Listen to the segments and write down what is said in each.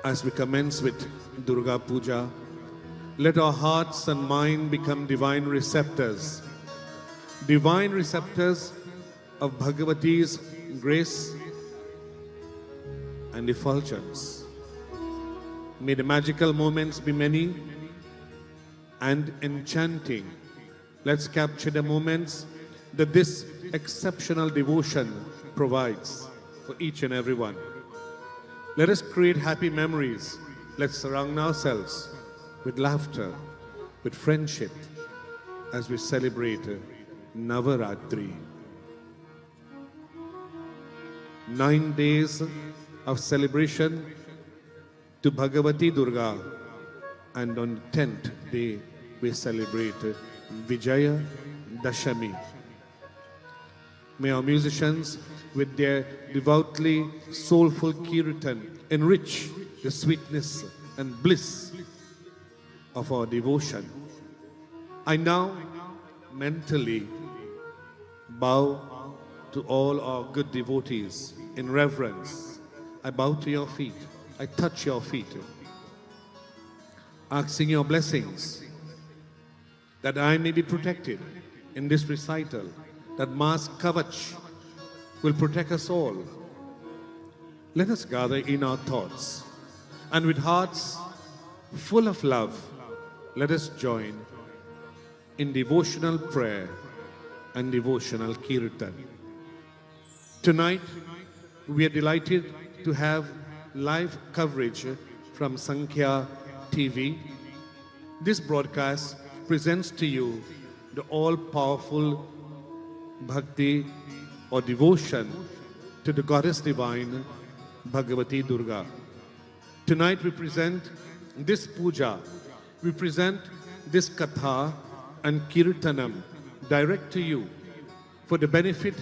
As we commence with Durga Puja, let our hearts and mind become divine receptors of Bhagavati's grace and effulgence. May the magical moments be many and enchanting. Let's capture the moments that this exceptional devotion provides for each and every one. Let us create happy memories. Let's surround ourselves with laughter, with friendship, as we celebrate Navaratri. 9 days of celebration to Bhagavati Durga, and on the 10th day we celebrate Vijaya Dashami. May our musicians, with their devoutly soulful kirtan, enrich the sweetness and bliss of our devotion. I now mentally bow to all our good devotees in reverence. I bow to your feet. I touch your feet, asking your blessings that I may be protected in this recital, that Ma's Kavach will protect us all. Let us gather in our thoughts, and with hearts full of love, let us join in devotional prayer and devotional kirtan. Tonight, we are delighted to have live coverage from Sankhya TV. This broadcast presents to you the all-powerful bhakti or devotion to the Goddess Divine, Bhagavati Durga. Tonight we present this puja, we present this katha and kirtanam direct to you for the benefit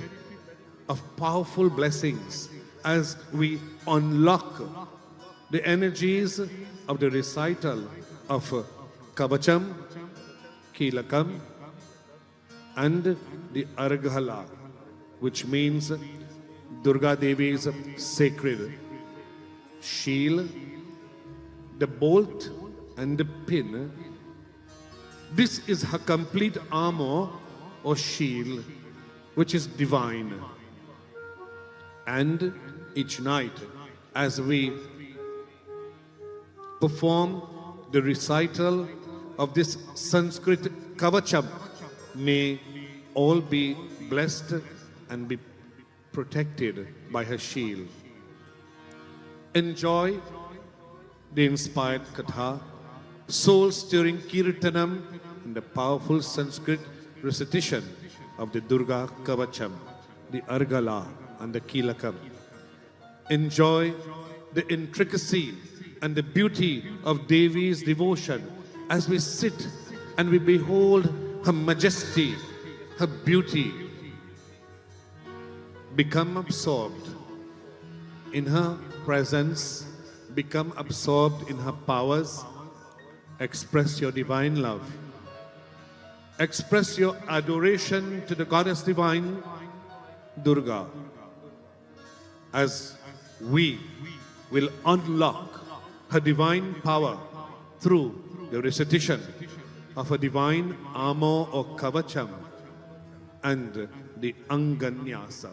of powerful blessings as we unlock the energies of the recital of Kavacham, Kilakam, and the Arghala, which means Durga Devi's sacred shield, the bolt and the pin. This is her complete armor or shield, which is divine. And each night, as we perform the recital of this Sanskrit Kavacham, may all be blessed and be protected by her shield. Enjoy the inspired katha, soul-stirring kirtanam, and the powerful Sanskrit recitation of the Durga Kavacham, the Argala, and the Kilakam. Enjoy the intricacy and the beauty of Devi's devotion as we sit and we behold her majesty, her beauty. Become absorbed in her presence, become absorbed in her powers. Express your divine love. Express your adoration to the Goddess Divine, Durga, as we will unlock her divine power through the recitation of a divine armor or kavacham and the anganyasa,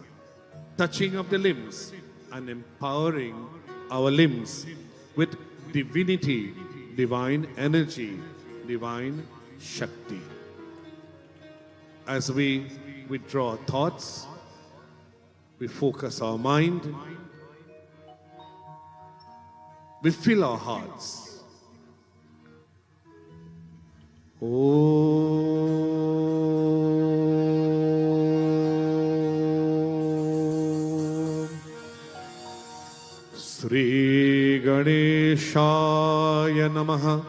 touching of the limbs and empowering our limbs with divinity, divine energy, divine Shakti. As we withdraw thoughts, we focus our mind, we fill our hearts. Om Sri Ganeshaya Namaha,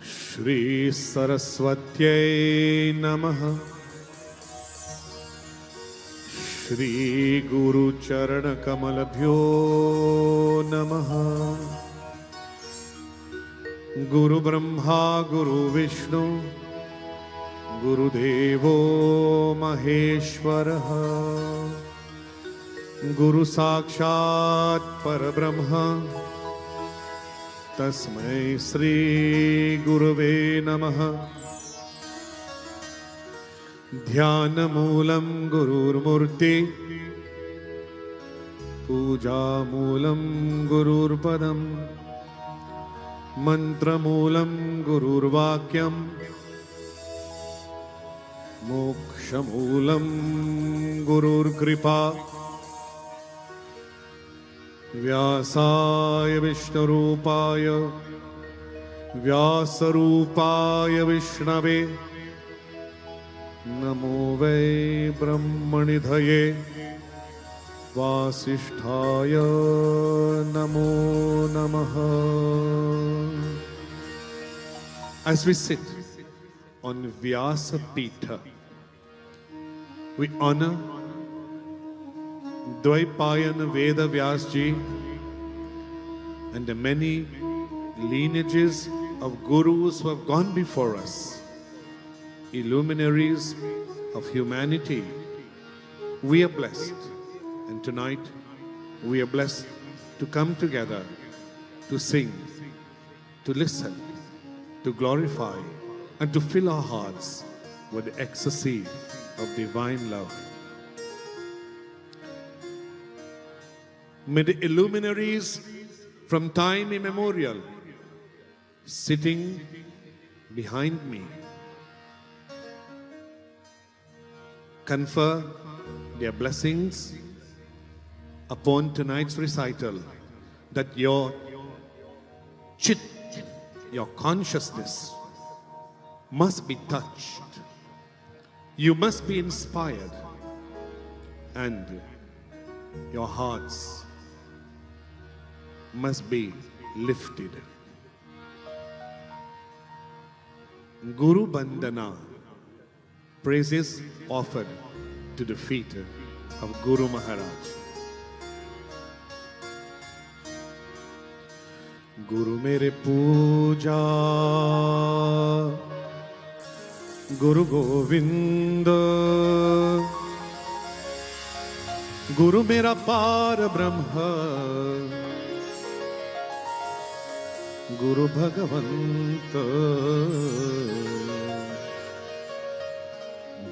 Shri Saraswatyai Namaha, Shri Guru Charana Kamalabhyo Namaha. Guru Brahma, Guru Vishnu, Guru Devo Maheshwaraha, गुरु साक्षात् परब्रह्म तस्मै श्री गुरुवे नमः। ध्यानमूलं गुरुर्मूर्ति पूजामूलं गुरुर्पदं मंत्रमूलं गुरुर्वाक्यं मोक्षमूलं गुरुर्कृपा। व्यासाय विष्णुरूपाय व्यासरूपाय विष्णवे नमो वै ब्रह्मनिधये वासिष्ठाय नमो नमः। As we sit on Vyasa Pitha, we honor Dvaipayana Veda Vyasji and the many lineages of gurus who have gone before us, illuminaries of humanity. We are blessed, and tonight we are blessed to come together to sing, to listen, to glorify, and to fill our hearts with the ecstasy of divine love. May the illuminaries from time immemorial sitting behind me confer their blessings upon tonight's recital, that your chit, your consciousness must be touched. You must be inspired, and your hearts must be lifted. Guru Bandana, praises offered to the feet of Guru Maharaj. Guru mere puja, Guru Govinda, Guru mera par Brahma, Guru Bhagavanta,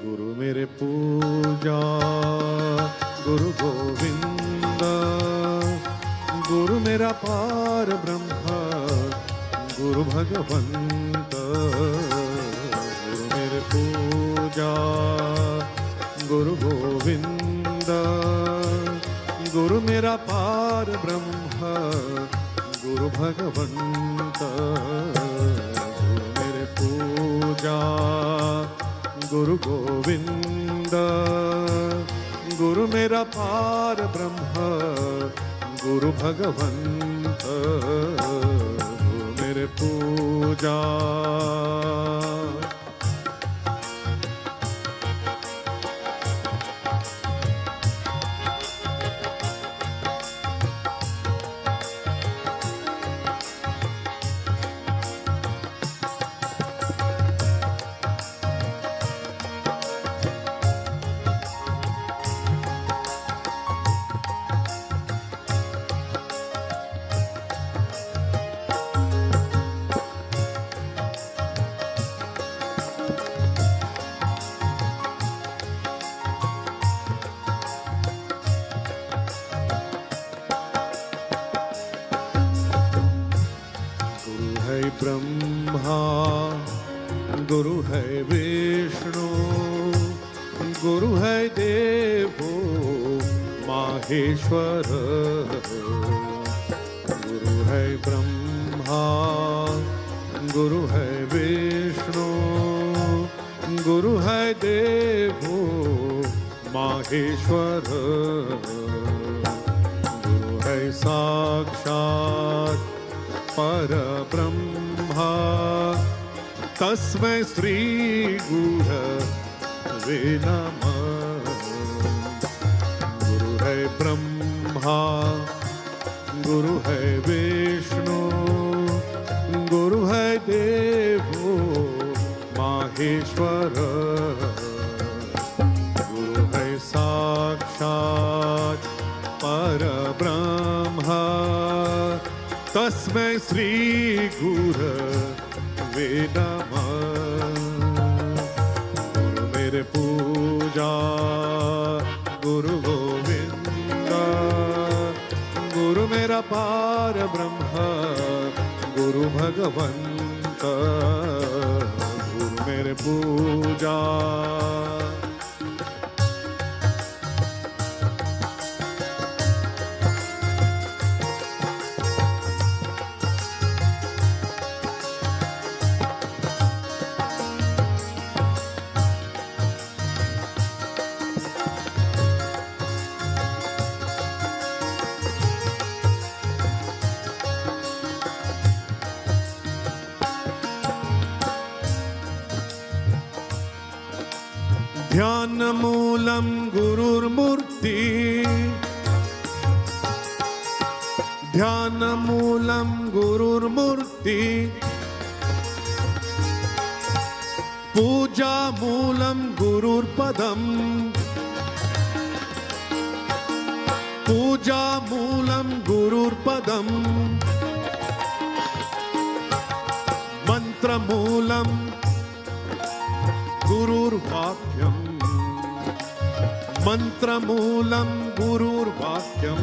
Guru mere puja, Guru Govinda, Guru mera par Brahma, Guru Bhagavanta, Guru mere puja, Guru Govinda, Guru mera par Brahma, Guru Bhagavanta, Guru mere puja, Guru Govinda, Guru mera par Brahma, Guru Bhagavanta, Guru mere puja. Brahma गुरु है विष्णु गुरु है देवो माहेश्वर गुरु है ब्रह्मा गुरु है विष्णु गुरु है देवो माहेश्वर गुरु है साक्षात परब्रह्मा तस्मै श्री गुरवे नमः। गुरु है ब्रह्मा गुरु है विष्णु गुरु है देवो माहेश्वर गुरु है साक्षात परब्रह्म तस्मै श्री गुरवे नमः। गुरु मेरे पूजा गुरु गोविंद, गुरु मेरा परब्रह्म गुरु भगवंत, गुरु मेरे पूजा। ध्यान मूलम गुरुर्मूर्ति, ध्यान मूलम गुरुर्मूर्ति, पूजा मूलम गुरुर्पदम, पूजा मूलम गुरुर्पदम, मंत्र मूलम गुरुर्वाक्यम, मंत्रमूलं गुरुर्वाक्यम,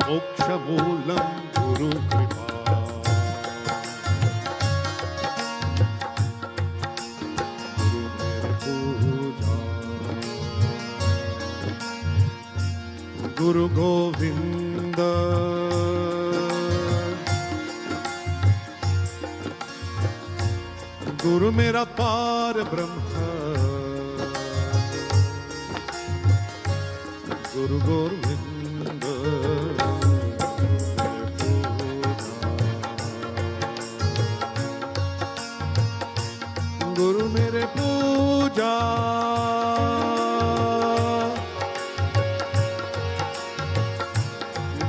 मोक्षमूलं गुरुकृपा। गुरु मेरे पूजा गुरु गोविंद, गुरु मेरा पार ब्रह्म गुरु गोविंद। गुरु मेरे पूजा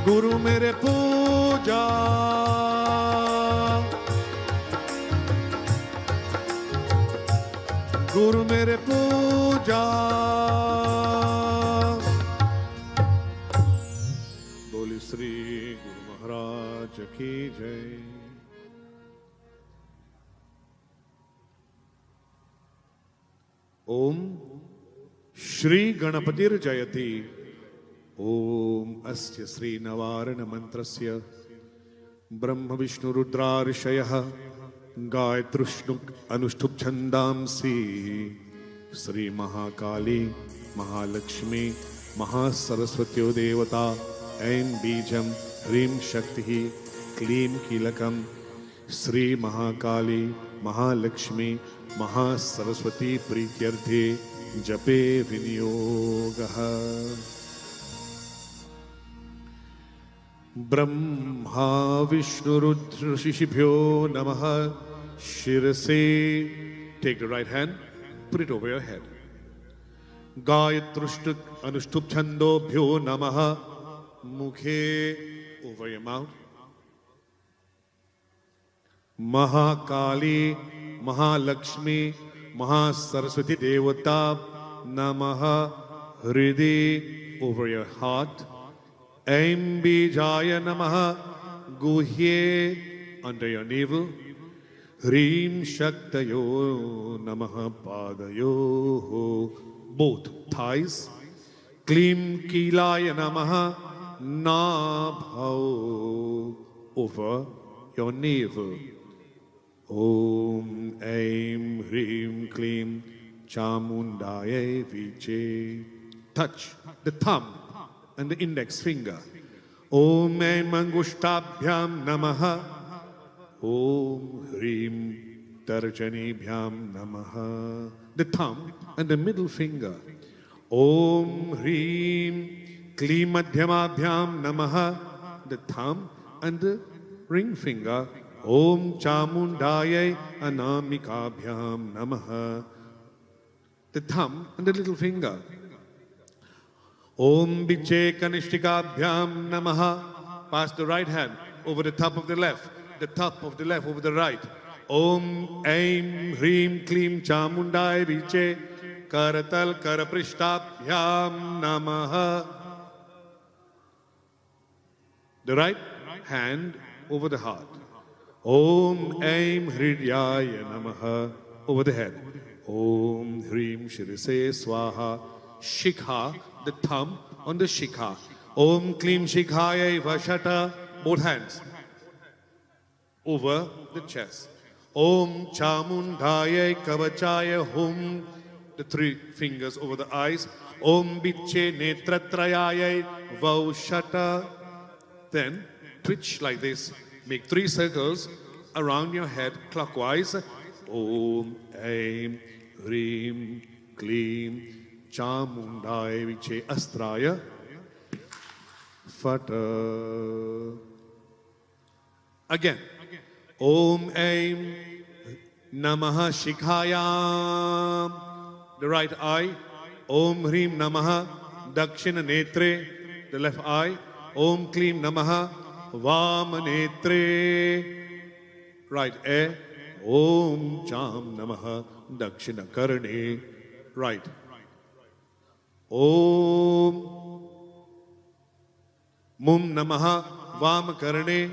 गुरु मेरे पूजा, गुरु मेरे पूजा। बोली श्री गुरु महाराज की जय। ओम श्री गणपतिर्जयति। ओम अस्य श्री नवारण मंत्रस्य ब्रह्म विष्णु रुद्रार्षयः गायत्रुष्णुक अनुष्ठुप छंदांसि श्री महाकाली महालक्ष्मी महासरस्वत्यो देवता ऐं बीजम ह्रीं शक्ति क्लीं कीलकम श्री महाकाली महालक्ष्मी महासरस्वती प्रीत्यर्थे जपे विनियोगः। ब्रह्मा विष्णु रुद्र ऋषिभ्यो नमः। शिरसे take the right hand, put it over your head. गायत्रुष्टुक अनुष्ठुप छंदोभ्यो नमः। मुखे over your mouth. Mahakali Mahalakshmi Mahasaraswati देवता नमः। हृदय over your heart. ऐं बीजाय नमः। गुह्ये under your navel. ह्रीं शक्तयो नमः। पादयोः both thighs. क्लीं कीलाय नमः। नाभौ over your navel. Om ऐं ह्रीं क्लीं चामुंडायै विचे. Touch the thumb and the index finger. Om ऐं अंगुष्ठाभ्यां नमः। Om ह्रीं तर्जनीभ्यां नमः. The thumb and the middle finger. Om ह्रीं क्लीं मध्यमाभ्यां नमः. The thumb and the ring finger. Om चामुंडायै अनामिकाभ्यां नमः. The thumb and the little finger. Om biche kanishtikabhyam namaha. Pass the right hand over the top of the left, the top of the left over the right. Om aim hreem kleem chamundai biche karatal karaprishthabhyam namaha. The right hand over the heart. Om Aim Hridyaya Namaha over the head. Om Hrim Shirise Swaha. Shikha, the thumb on the Shikha. Om Klim Shikhaya Vashata, both hands over the chest. Om Chamundaya Kavachaya Hum, the three fingers over the eyes. Om Biche Netratrayaya Vaushata. Then twitch like this. Make 3 circles around your head clockwise. Om Aim Hrim Klim Chamundaya Viche Astraya Fata. Again. Om Aim Namaha Shikhayam. The right eye. Om Hrim Namaha Dakshina Netre. The left eye. Om Klim Namaha Vamanetre. Right ear. Om Cham Namaha Dakshina Karne. Right. Om Mum Namaha Vamakarne.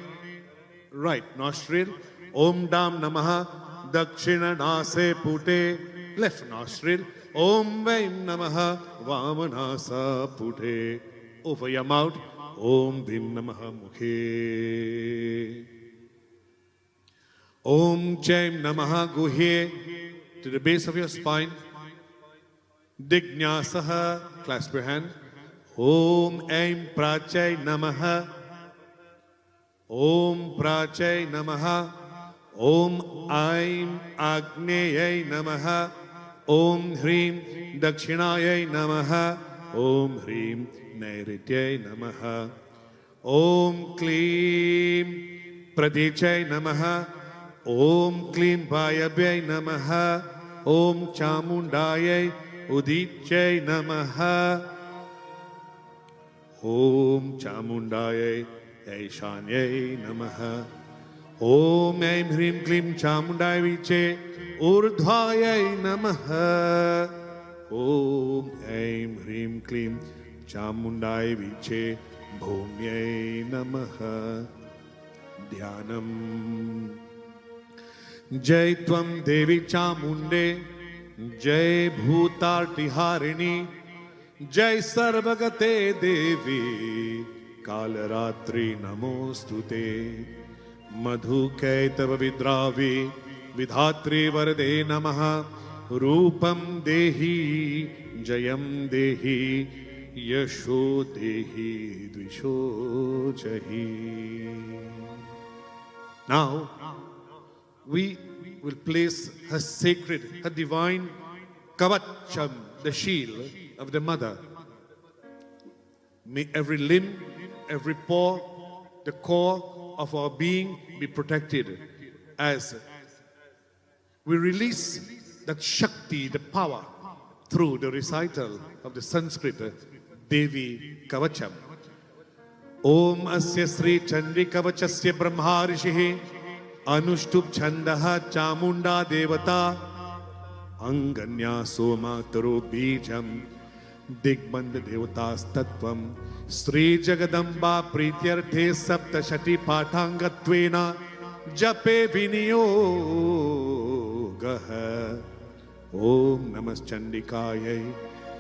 Right nostril. Om Dam Namaha Dakshina Nase Pute. Left nostril. Om Vaim Namaha Vamanasa Pute. Over your mouth. Om Bhim Namaha Mukhe. Om Chaim Namaha Guhye. To the base of your spine. Dignasaha. Clasp your hand. Om Aim Prachay Namaha. Om Prachay Namaha. Om Aim Agneyay Namaha. Om Hrim Dakshinayay Namaha. Om Hrim Nairityay Namaha. Om Klim Pradichay Namaha. Om Klim Vayabhyay Namaha. Om Chamundayay Udichay Namaha. Om Chamundayay Aishanyay Namaha. Om Aim Hrim Klim Chamundayay Viche Urdhvayay Namaha. Om Aim Hrim Klim Chamundayay Viche Bhumyay Namaha. Dhyanam. Jai Tvam Devi Chamunde. Jai Bhutartiharini. Jai Sarvagate Devi. Kalaratri Namostute. Madhu Kaitava Vidravi. Vidhatri Varade Namaha. Rupam Dehi. Jayam Dehi. Yasho Dehi. Dvisho Jahi. Now, we will place her sacred, her divine Kavacham, the shield of the mother. May every limb, every pore, the core of our being be protected as we release that Shakti, the power, through the recital of the Sanskrit Devi Kavacham. Om Asya Sri Chandi Kavachasya Brahma Rishihi Anushtup Chandaha Chamunda Devata Anganya Soma Taro Bijam Digband Devatas Tattvam Sri Jagadamba Prityarthe Sapta Shati Pathangatvena Jape Vinyogaha. Om Namas Chandikayai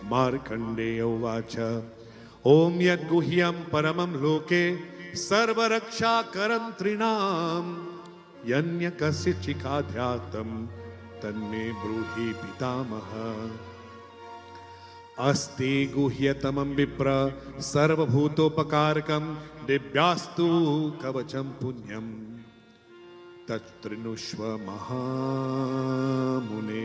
Markandeya Vacha. Om Yad Guhyam Paramam Loke Sarvaraksha Karam Trinam Yanya Kasya Chikadhyatam Tanme Bruhi Pitamaha. Asti Guhyatamam Vipra Sarvabhutopakarkam Dibhyastu Kavacham Punyam Tatrinushva Mahamune.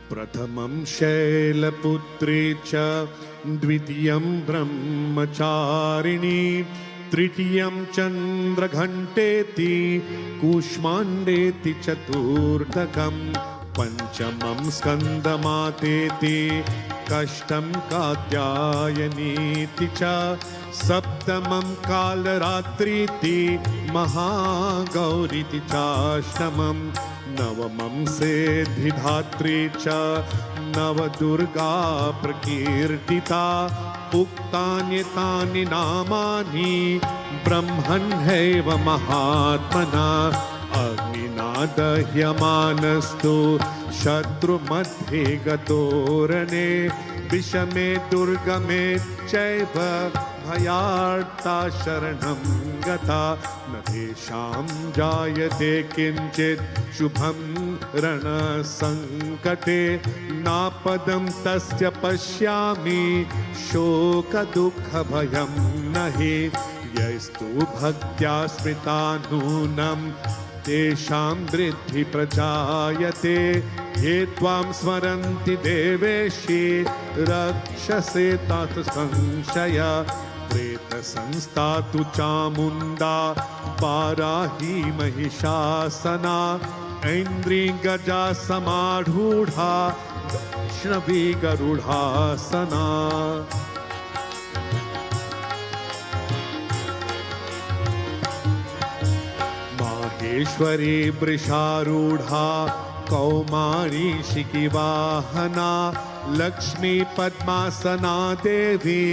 Prathamam Shailaputri cha Dvitiyam Brahmacharini Tritiyam Chandraghanteti Kushmandeti Chaturdakam Panchamam Skandamateti Kashtam Kadyayaniti cha Saptamam Kalaratriti महागौरीति चाष्टमं नवमं Siddhidatri च नवदुर्गा प्रकीर्तिता उक्तान्येतानि नामानि ब्रह्मण्यैव महात्मना अग्निना दह्यमानस्तु शत्रुमध्ये गतोरणे विषमे दुर्गमे चैव भयार्ता शरणं गता न तेषां जायते किञ्चित् शुभं रणसङ्कटे नापदं तस्य पश्यामि शोकदुःखभयं न हि यैस्तु भक्त्या स्मृता नूनं तेषां वृद्धि प्रजायते ये त्वां स्मरन्ति देवेशि रक्षसे तात संशय प्रेतसंस्था तु चामुण्डा पाराहि महिषासना ऐन्द्री गजा समारूढा वैष्णवी गरुडासना माहेश्वरी वृषारूढा कौमारी शिखिवाहना लक्ष्मी पद्मासना देवी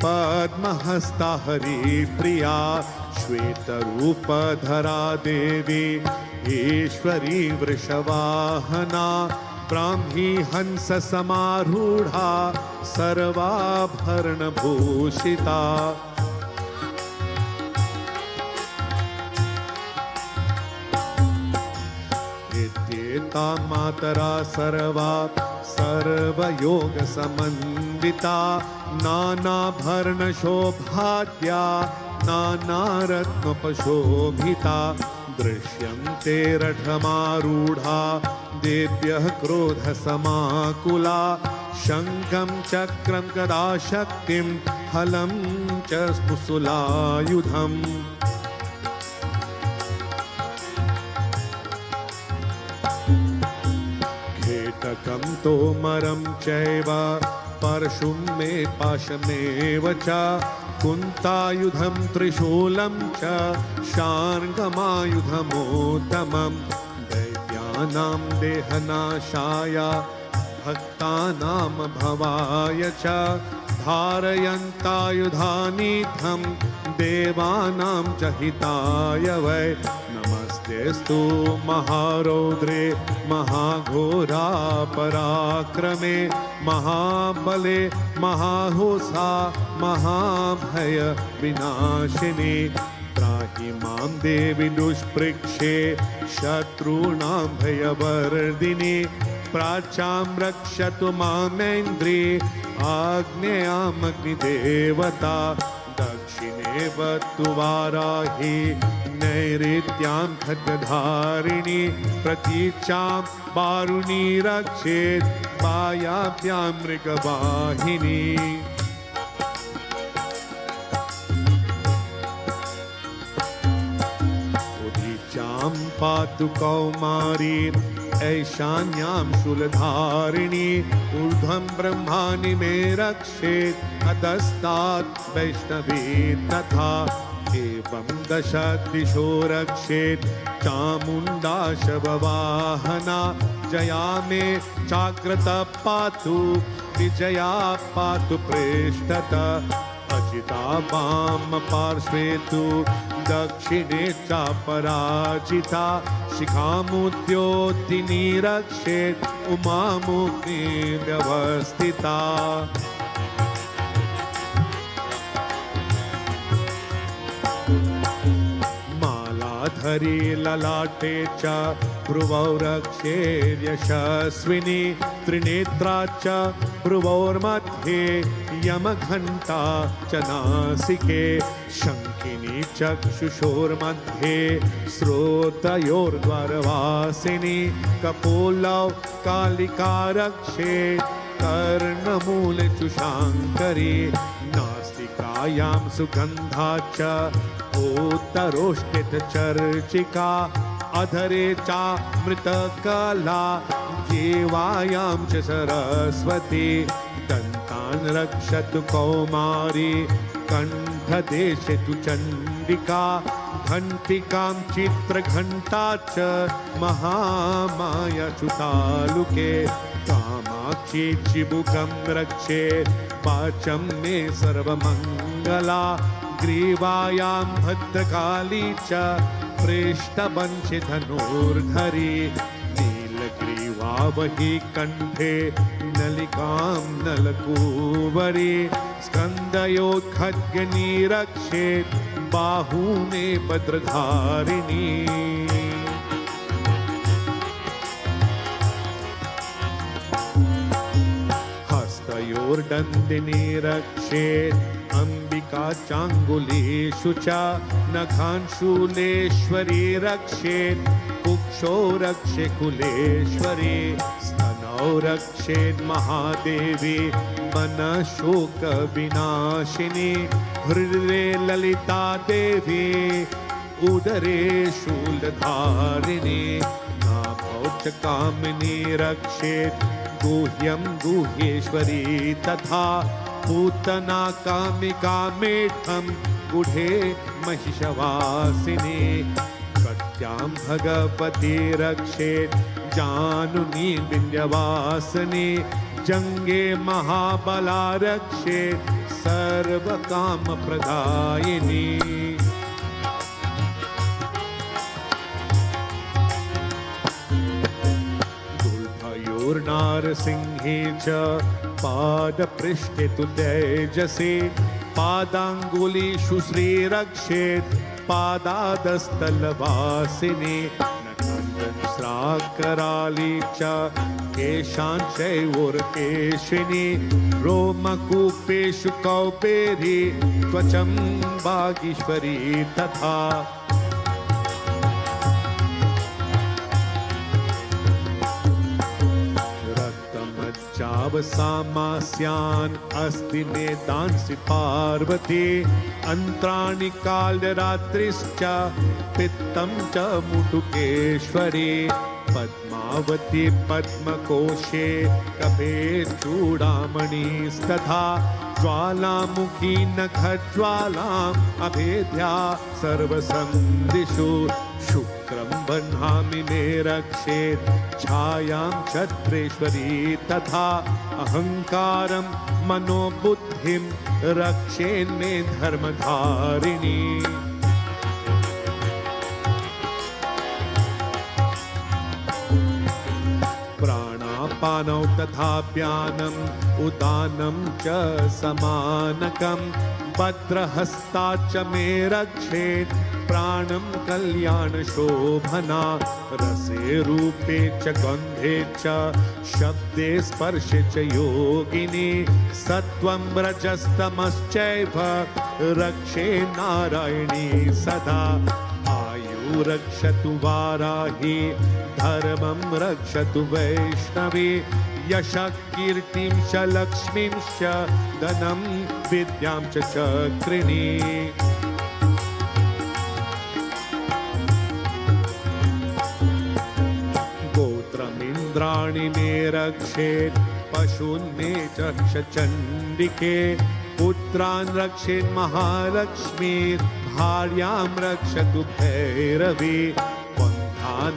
पद्महस्ता हरिप्रिया श्वेतरूपधरा देवी ईश्वरी वृषवाहना ब्राह्मी हंस समारूढा सर्वाभरणभूषिता इत्येता मातरा सर्वा सर्वयोगसमन्विता नानाभरणशोभाद्या नानारत्नोपशोभिता दृश्यन्ते रथमारूढा देव्यः क्रोधसमाकुला शङ्खं चक्रं गदाशक्तिं हलं च स्फुसुलायुधम् खेटकं तोमरं चैव परशुं मे पाशमेव च कुन्तायुधं त्रिशूलं च शार्ङ्गमायुधमोत्तमं दैत्यानां देहनाशाय भक्तानां भवाय च धारयन्तायुधानीथं देवानां च हिताय वै नमस्तेस्तु महारौद्रे महाघोरा पराक्रमे महाबले महाहुसा महाभय विनाशिनी त्राहि मां देवी दुष्पृक्षे शत्रूणां भयवर्धिनी प्राच्यां रक्षतु मामेन्द्री आग्नेयामग्निदेवता दक्षिणे वत्तु वाराही नैऋत्यां खड्गधारिणी प्रतीचां वारुणी रक्षेत् वायाभ्यां मृगवाहिनी उदीचां पातु कौमारी ऐशान्यां शूलधारिणी ऊर्ध्वं ब्रह्माणि मे रक्षेत् अधस्तात् वैष्णवी तथा एवं दश दिशो रक्षेत् चामुण्डा शववाहना जया मे चाग्रता पातु विजया पातु प्रेष्ठता अजिता वाम पार्श्वे तु दक्षिणे च पराजिता शिखामुद्योतिनी रक्षेत् उमामुग्नि व्यवस्थिता मालाधरी ललाटे च भ्रुवौ रक्षेर्यशस्विनी त्रिनेत्रा च भ्रुवोर्मध्ये यमघण्टा च नासिके शङ्खिनी चक्षुषोर्मध्ये श्रोतयोर्द्वारवासिनी कपोलौ कालिका रक्षेत् कर्णमूले चुषाङ्करी नासिकायां सुगन्धा च उत्तरोष्ठित चर्चिका अधरे चामृतकला जीवायां च सरस्वती दन्तान् रक्षतु कौमारी कण्ठदेशे तु चण्डिका घंटिकां चित्रघंटा च महामायाच्युतालुके कामाक्षी चिबुकं रक्षेत् वाचं मे सर्वमङ्गला ग्रीवायां भद्रकाली च पृष्ठवंशिधनुर्धरी नीलग्रीवावहि कण्ठे नलिकां नलकूवरी स्कन्दयोर्खड्गनी रक्षेत् बाहू मे भद्रधारिणी हस्तयोर्दण्डिनी रक्षेत् अंबिका चांगुलेषु च नखांशूलेश्वरी रक्षेत् कुक्षो रक्षे कुलेश्वरी स्तनौ रक्षेत् महादेवी मनशोक विनाशिनी हृदये ललिता देवी उदरे शूलधारिणी नाभौ च कामिनी रक्षेत् गुह्यं गुह्येश्वरी तथा पूतना कामिका मेढं गुढे महिषवासिनी कट्यां भगवती रक्षेत् जानुनी विन्ध्यवासिनी जंगे महाबला रक्षेत् सर्वकामप्रदायिनी दुर्भयोर्नारसिंहे च पादपृष्ठे तु तेजसे पादाङ्गुलीषु श्रीरक्षेत् पादादस्तलवासिनी नखदंश्राकराली च केशाञ्चैवोर्केशिनी रोमकूपेषु कौपेरी त्वचं वागीश्वरी तथा चावसामास्यान् अस्ति नेतांसि पार्वती अन्त्राणि कालरात्रिश्च पित्तं च मुटुकेश्वरी पद्मावती पद्मकोशे कफे चूडामणिस्तथा ज्वालामुखी नखज्वालाम् अभेद्या सर्वसन्दिषु शुक्रं बह्नामि मे रक्षेत् छायां छत्रेश्वरी तथा अहंकारं मनोबुद्धिं रक्षेन्मे धर्मधारिणी प्राणापानौ तथा व्यानम् उदानं च समानकं भद्रहस्ता च मे रक्षेत् प्राणं कल्याणशोभना रसे रूपे च गन्धे च शब्दे स्पर्शे च योगिनी सत्वं रजस्तमश्चैव रक्षे नारायणी सदा आयु रक्षतु वाराही धर्मं रक्षतु वैष्णवी यशः कीर्तिं च लक्ष्मीं च धनं विद्यां च चक्रिणी गोत्रमिन्द्राणि मे रक्षेत् पशून् मे चक्ष चण्डिके पुत्रान् रक्षेत् महालक्ष्मी भार्यां रक्षतु भैरवी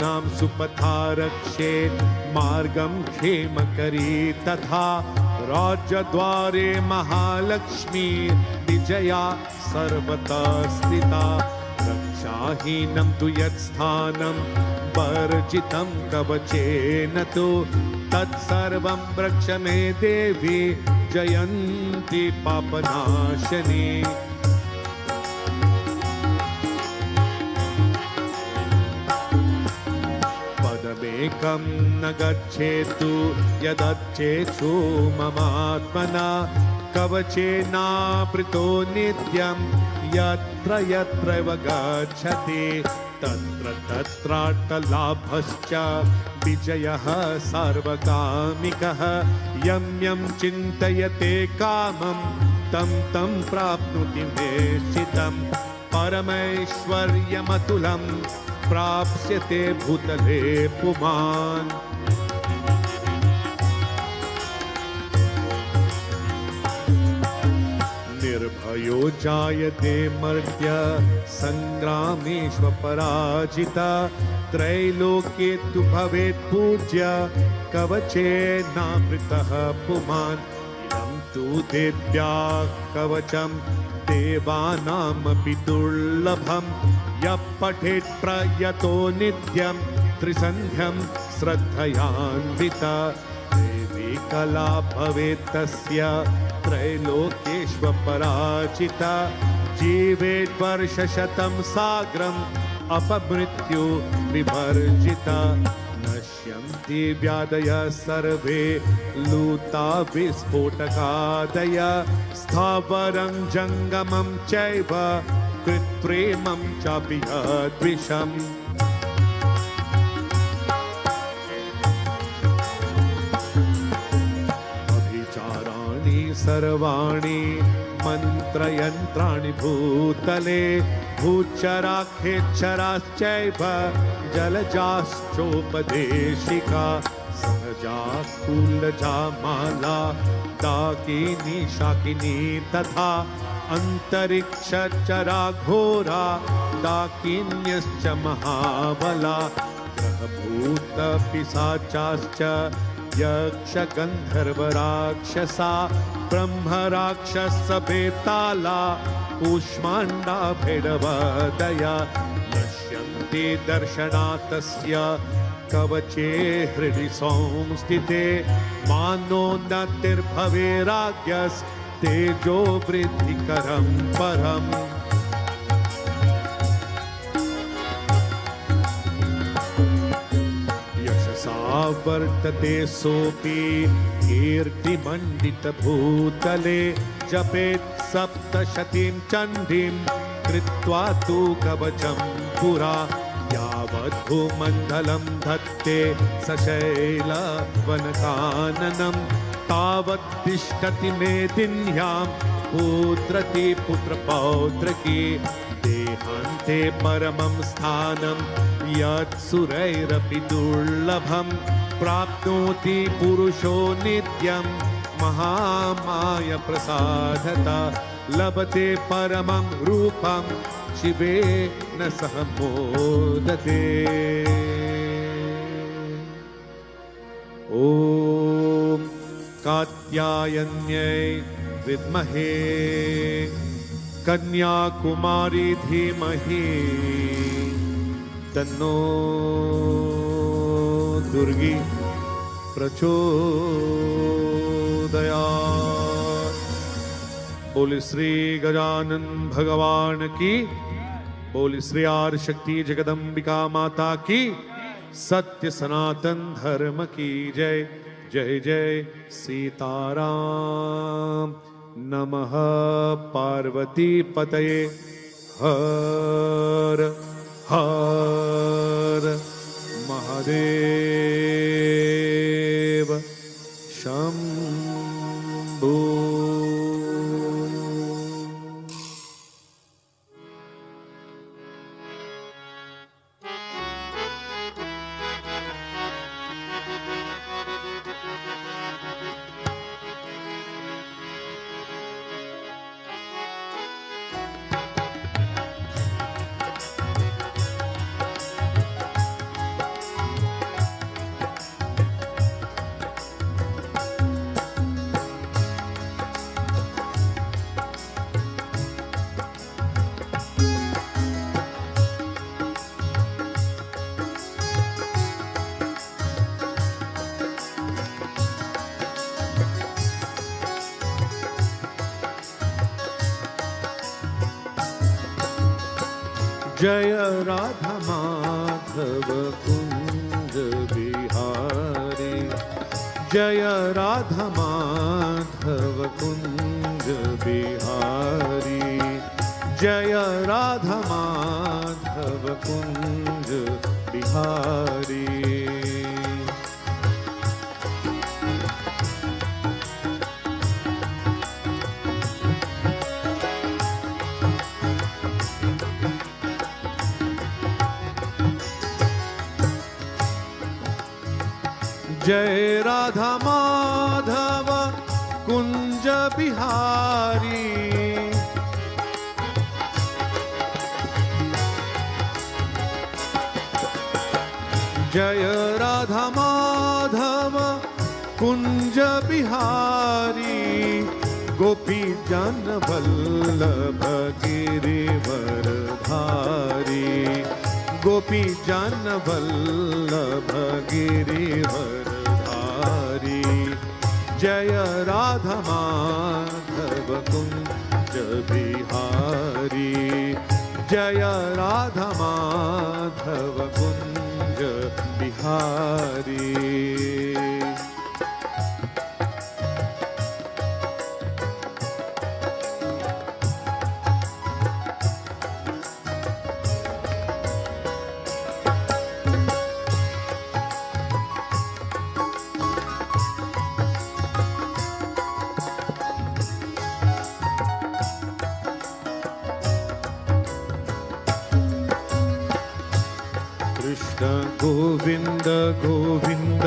नाम सुपथा रक्षेत् मार्गं क्षेमकरी तथा राज्यद्वारे महालक्ष्मी विजया सर्वतः स्थिता रक्षाहीनं तु यत्स्थानं वर्जितं कवचेन तु तत्सर्वं रक्ष मे देवी जयन्ती पापनाशनी एकं न गच्छेतु यदच्छेत्सु ममात्मना कवचेनावृतो नित्यं यत्र यत्रैव गच्छति तत्र तत्रार्थलाभश्च विजयः सार्वकामिकः यं यं चिन्तयते कामं तं तं प्राप्नोति निश्चितं परमैश्वर्यमतुलं प्राप्स्यते भूतले पुमान् निर्भयो जायते मर्त्य संग्रामेष्वपराजिता त्रैलोक्ये तु भवेत् पूज्य कवचेनावृतः पुमान् इदं तु देव्याः कवचं देवानामपि दुर्लभं यः पठेत् प्रयतो नित्यं त्रिसन्ध्यं श्रद्धयान्विता देवी कला भवेत् तस्य त्रैलोक्येष्वपराजिता जीवेत् वर्षशतं साग्रम् अपमृत्यु विवर्जिता नश्यन्ति व्याधयः सर्वे लूता विस्फोटकादयः स्थावरं जङ्गमं चैव कृत्प्रेमं चापि यद्विषम् सर्वाणि मन्त्रयन्त्राणि भूतले भूचराखेच्छराश्चैव जलजाश्चोपदेशिका सहजा कुलजा माला डाकिनी शाकिनी तथा अन्तरिक्षचरा घोरा डाकिन्यश्च महाबला ग्रहभूतपिशाचाश्च यक्ष गन्धर्व राक्षसा ब्रह्म राक्षस बेताला कूष्माण्डा भैरवदया नश्यन्ति दर्शनातस्य कवचे हृदि संस्थिते मानो नतिर्भवेराज्ञस्तेजो वृद्धिकरं परम् वर्तते सोऽपि कीर्तिमण्डितभूतले जपेत् सप्तशतीं चण्डीं कृत्वा तु कवचं पुरा यावद्भूमण्डलं धत्ते सशैलवनकाननं तावत् तिष्ठति मेदिन्यां पुत्रति पुत्रपौत्रकी देहान्ते परमं स्थानं यत्सुरैरपि दुर्लभं प्राप्नोति पुरुषो नित्यं महामाय प्रसादता लभते परमं रूपं शिवेन सह मोदते। ॐ कात्यायन्यै विद्महे कन्याकुमारी धीमहि तन्नो दुर्गी प्रचोदयात्। बोले श्री गजानन भगवान की, बोले श्री आदिशक्ति जगदम्बिका माता की, सत्य सनातन धर्म की जय। जय जय सीताराम। नमः पार्वती पतये। हर हर महादेव शंभो। जय राधा माधव कुंज बिहारी, जय राधा माधव कुंज बिहारी, जय राधा माधव कुंज बिहारी। जय राधा माधव कुंज बिहारी, जय राधा माधव कुंज बिहारी गोपी जन वल्लभ गिरिवर धारी गोपी जन वल्लभ गिरिवर धारी जय राधा माधव कुंज बिहारी जय राधा माधव कुंज बिहारी कृष्ण गोविंद गोविंद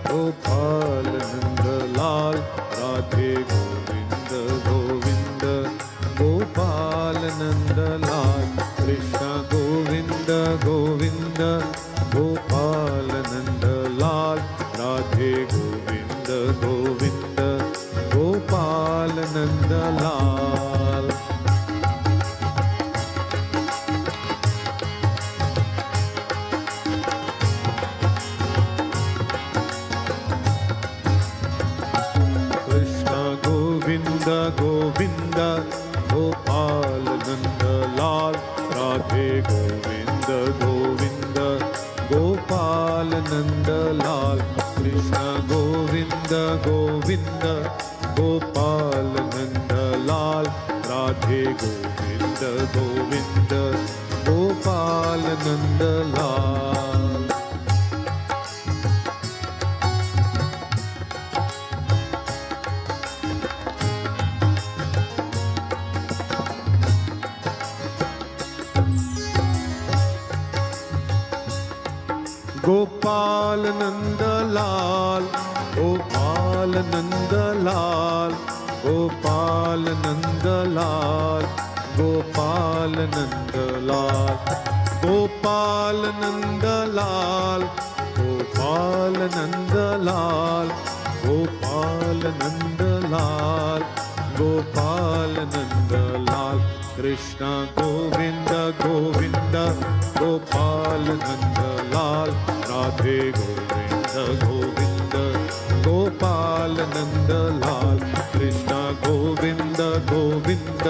गोपाल नंद लाल राधे गोविंद गोविंद गोपाल नंद लाल कृष्ण गोविंद गोविंद गोपाल नंद लाल राधे गोविंद गोविंद गोपाल नंद लाल गोविंद गोविंद गोपाल नंद लाल राधे गोविंद गोविंद गोपाल नंद लाल कृष्ण गोविंद गोविंद गोपाल नंद लाल राधे गोविंद गोविंद गोपाल नंद लाल गोपाल नंद लाल गोपाल नंद लाल गोपाल नंद लाल गोपाल नंद लाल गोपाल नंद लाल गोपाल नंद लाल गोपाल नंद लाल गोपाल नंद लाल कृष्ण गोविंद गोविंद गोपाल नंद लाल राधे गोविंद गोविंद गोपाल नंद लाल कृष्ण गोविंद गोविंद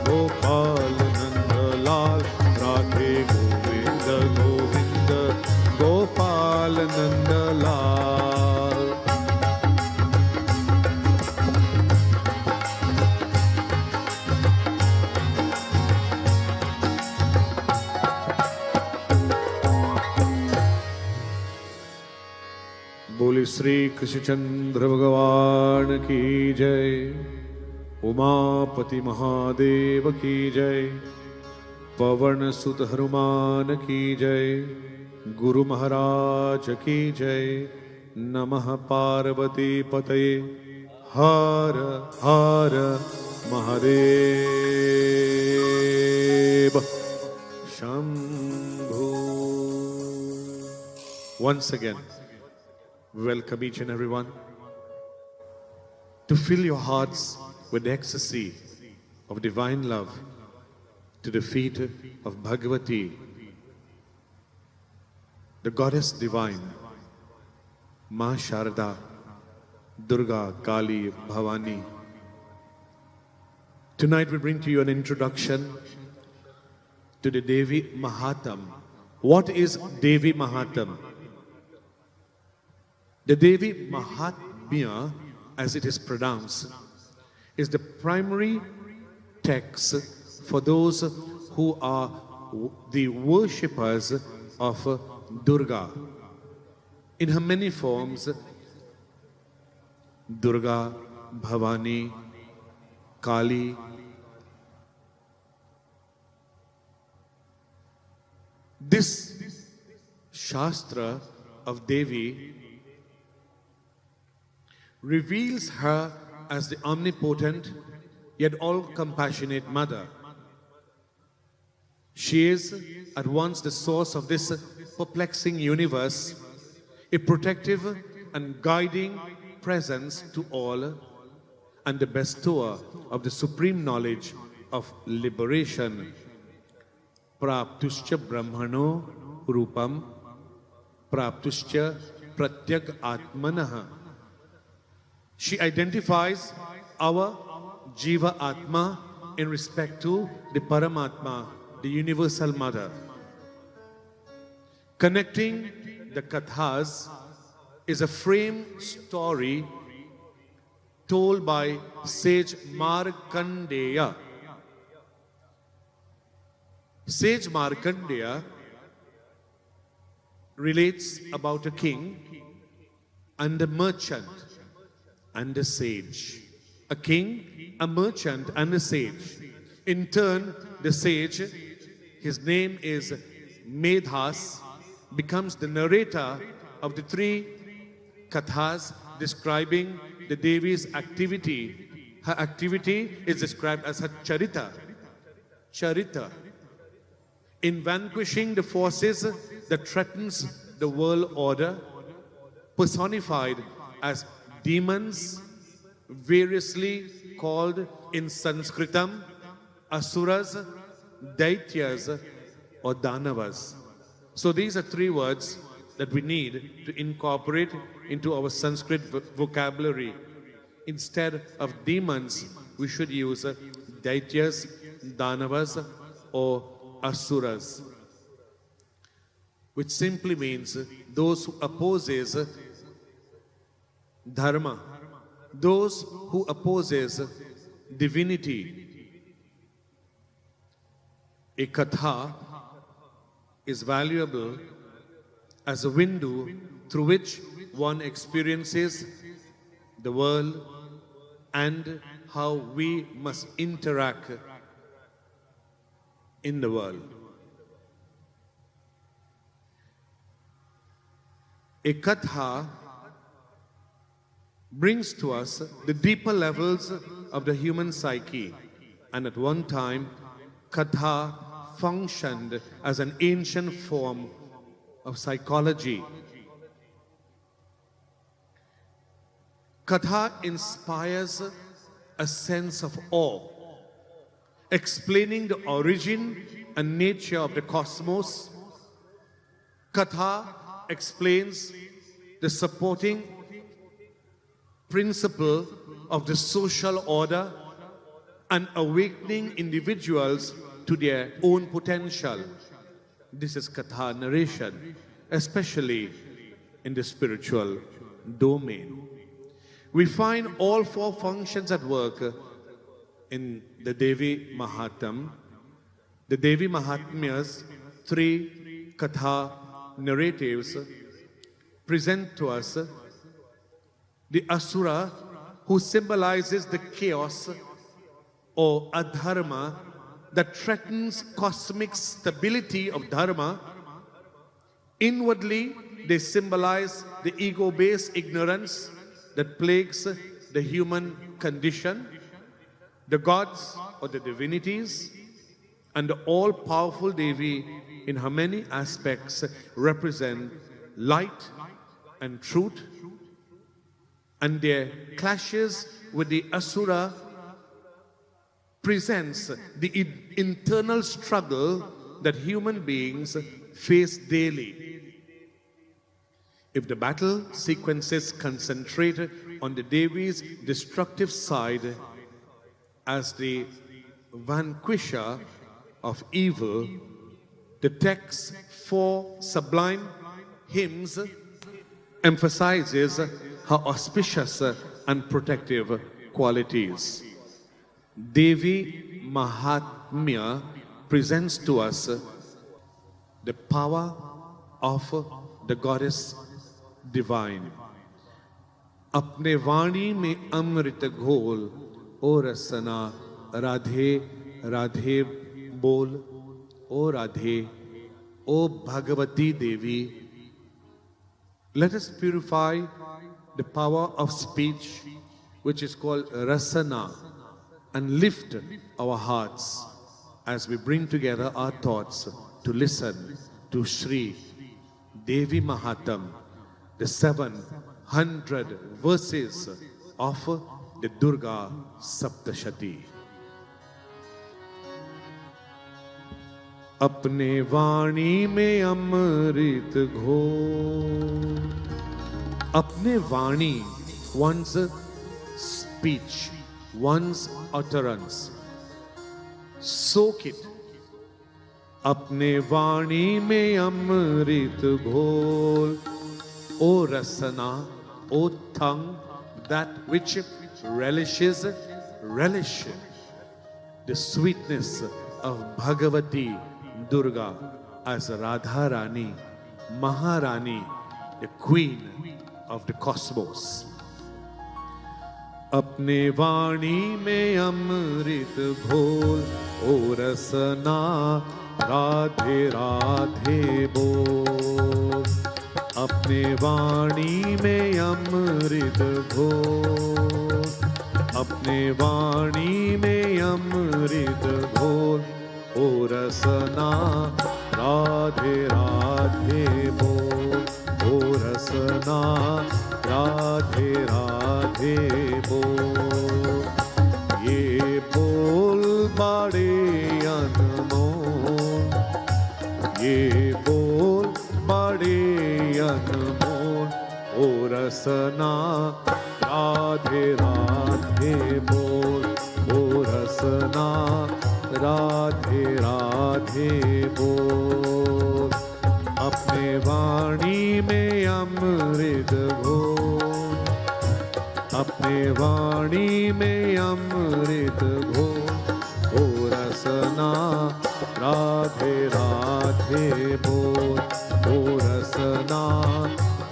गोपाल नंद लाल राधे गोविंद गोविंद गोपाल नंद लाल बोले श्री कृष्णचंद्र भगवान की जय उमापति महादेव की जय पवन सुत हनुमान की जय गुरु महाराज की जय नमः पार्वती पतये हर हर Mahadev Shambho once again welcome each and everyone to fill your hearts with ecstasy of divine love to the feet of Bhagavati, the goddess divine, Ma Sharda, Durga, Kali, Bhavani. Tonight we bring to you an introduction to the Devi Mahatam. What is Devi Mahatam? The Devi Mahatmya, as it is pronounced, is the primary text for those who are the worshippers of Durga. In her many forms, Durga, Bhavani, Kali. This Shastra of Devi reveals her as the omnipotent yet all-compassionate mother. She is at once the source of this perplexing universe, a protective and guiding presence to all, and the bestower of the supreme knowledge of liberation. Praptuscha Brahmano Rupam, Praptuscha Pratyag Atmanah. She identifies our Jiva Atma in respect to the Paramatma, the Universal Mother. Connecting the Kathas is a frame story told by sage Markandeya. Sage Markandeya relates about a king and a merchant and a sage. A king, a merchant, and a sage. In turn, the sage, his name is Medhas, becomes the narrator of the three kathas describing the Devi's activity. Her activity is described as her charita. Charita. In vanquishing the forces that threatens the world order, personified as demons, variously called in Sanskritam Asuras, Daityas, or Danavas. So these are three words that we need to incorporate into our Sanskrit vocabulary. Instead of demons, we should use Daityas, Danavas, or Asuras, which simply means those who opposes dharma, those who opposes divinity. A katha is valuable as a window through which one experiences the world and how we must interact in the world. A katha brings to us the deeper levels of the human psyche, and at one time katha functioned as an ancient form of psychology. Katha inspires a sense of awe, explaining the origin and nature of the cosmos. Katha explains the supporting principle of the social order and awakening individuals to their own potential. This is Katha narration, especially in the spiritual domain. We find all four functions at work in the Devi Mahatmya. The Devi Mahatmya's three Katha narratives present to us the Asura, who symbolizes the chaos or adharma that threatens cosmic stability of dharma. Inwardly, they symbolize the ego-based ignorance that plagues the human condition. The gods or the divinities and the all-powerful Devi in her many aspects represent light and truth, and their clashes with the Asura presents the internal struggle that human beings face daily. If the battle sequences concentrate on the Devi's destructive side as the vanquisher of evil, the text's four sublime hymns emphasizes her auspicious and protective qualities. Devi Mahatmya presents to us the power of the goddess divine. Apne vani mein amrit ghol, O Rasana, Radhe, Radhe bol, O Radhe, O Bhagavati Devi. Let us purify the power of speech, which is called Rasana, and lift our hearts as we bring together our thoughts to listen to Shri Devi Mahatam, the 700 verses of the Durga Saptashati. अपने वाणी में अमृत घोल. अपने वाणी, one's speech, one's utterance. Soak it. अपने वाणी में अमृत घोल. O rasana, O tongue, that which relish the sweetness of Bhagavati Durga as Radha Rani, Maharani, the queen of the cosmos. अपने वाणी में अमृत घोल. ओ रसना राधे राधे बोल. अपने वाणी में अमृत घोल. अपने वाणी में अमृत घोल. ओ रसना राधे राधे बोल. ओ रसना राधे राधे बोल. ये बोल बड़े अनमोल. ये बोल बड़े अनमोल. ओ रसना राधे राधे बोल. ओ रसना राधे राधे बोल. अपने वाणी में अमृत घोल. अपने वाणी में अमृत घोल. ओ रसना राधे राधे बोल. ओ रसना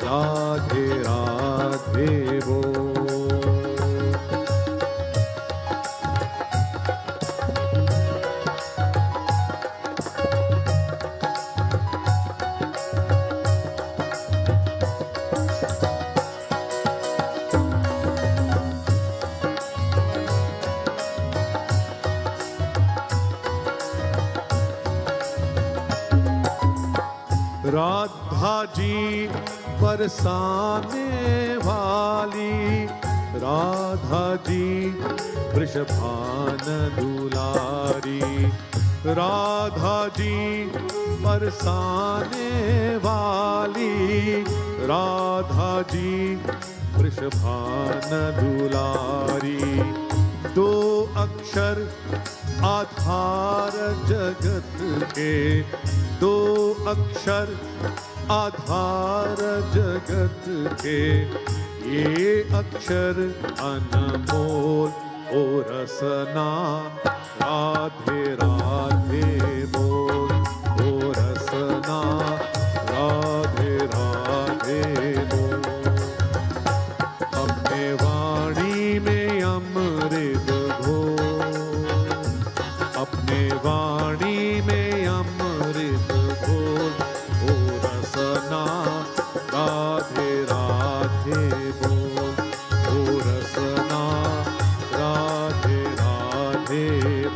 राधे राधे बोल. राधा जी बरसाने वाली. राधा जी वृषभान दुलारी. राधा जी बरसाने वाली. राधा जी वृषभान दुलारी. दो अक्षर आधार जगत के. दो अक्षर आधार जगत के. ये अक्षर अनमोल. ओ रसना राधे राधे बोल. ओ रसना राधे राधे बोल. अपने वाणी में अमृत घोल. अपने वाणी में अमृत घोल. ओ रसना राधे राधे बोल. ओ रसना राधे राधे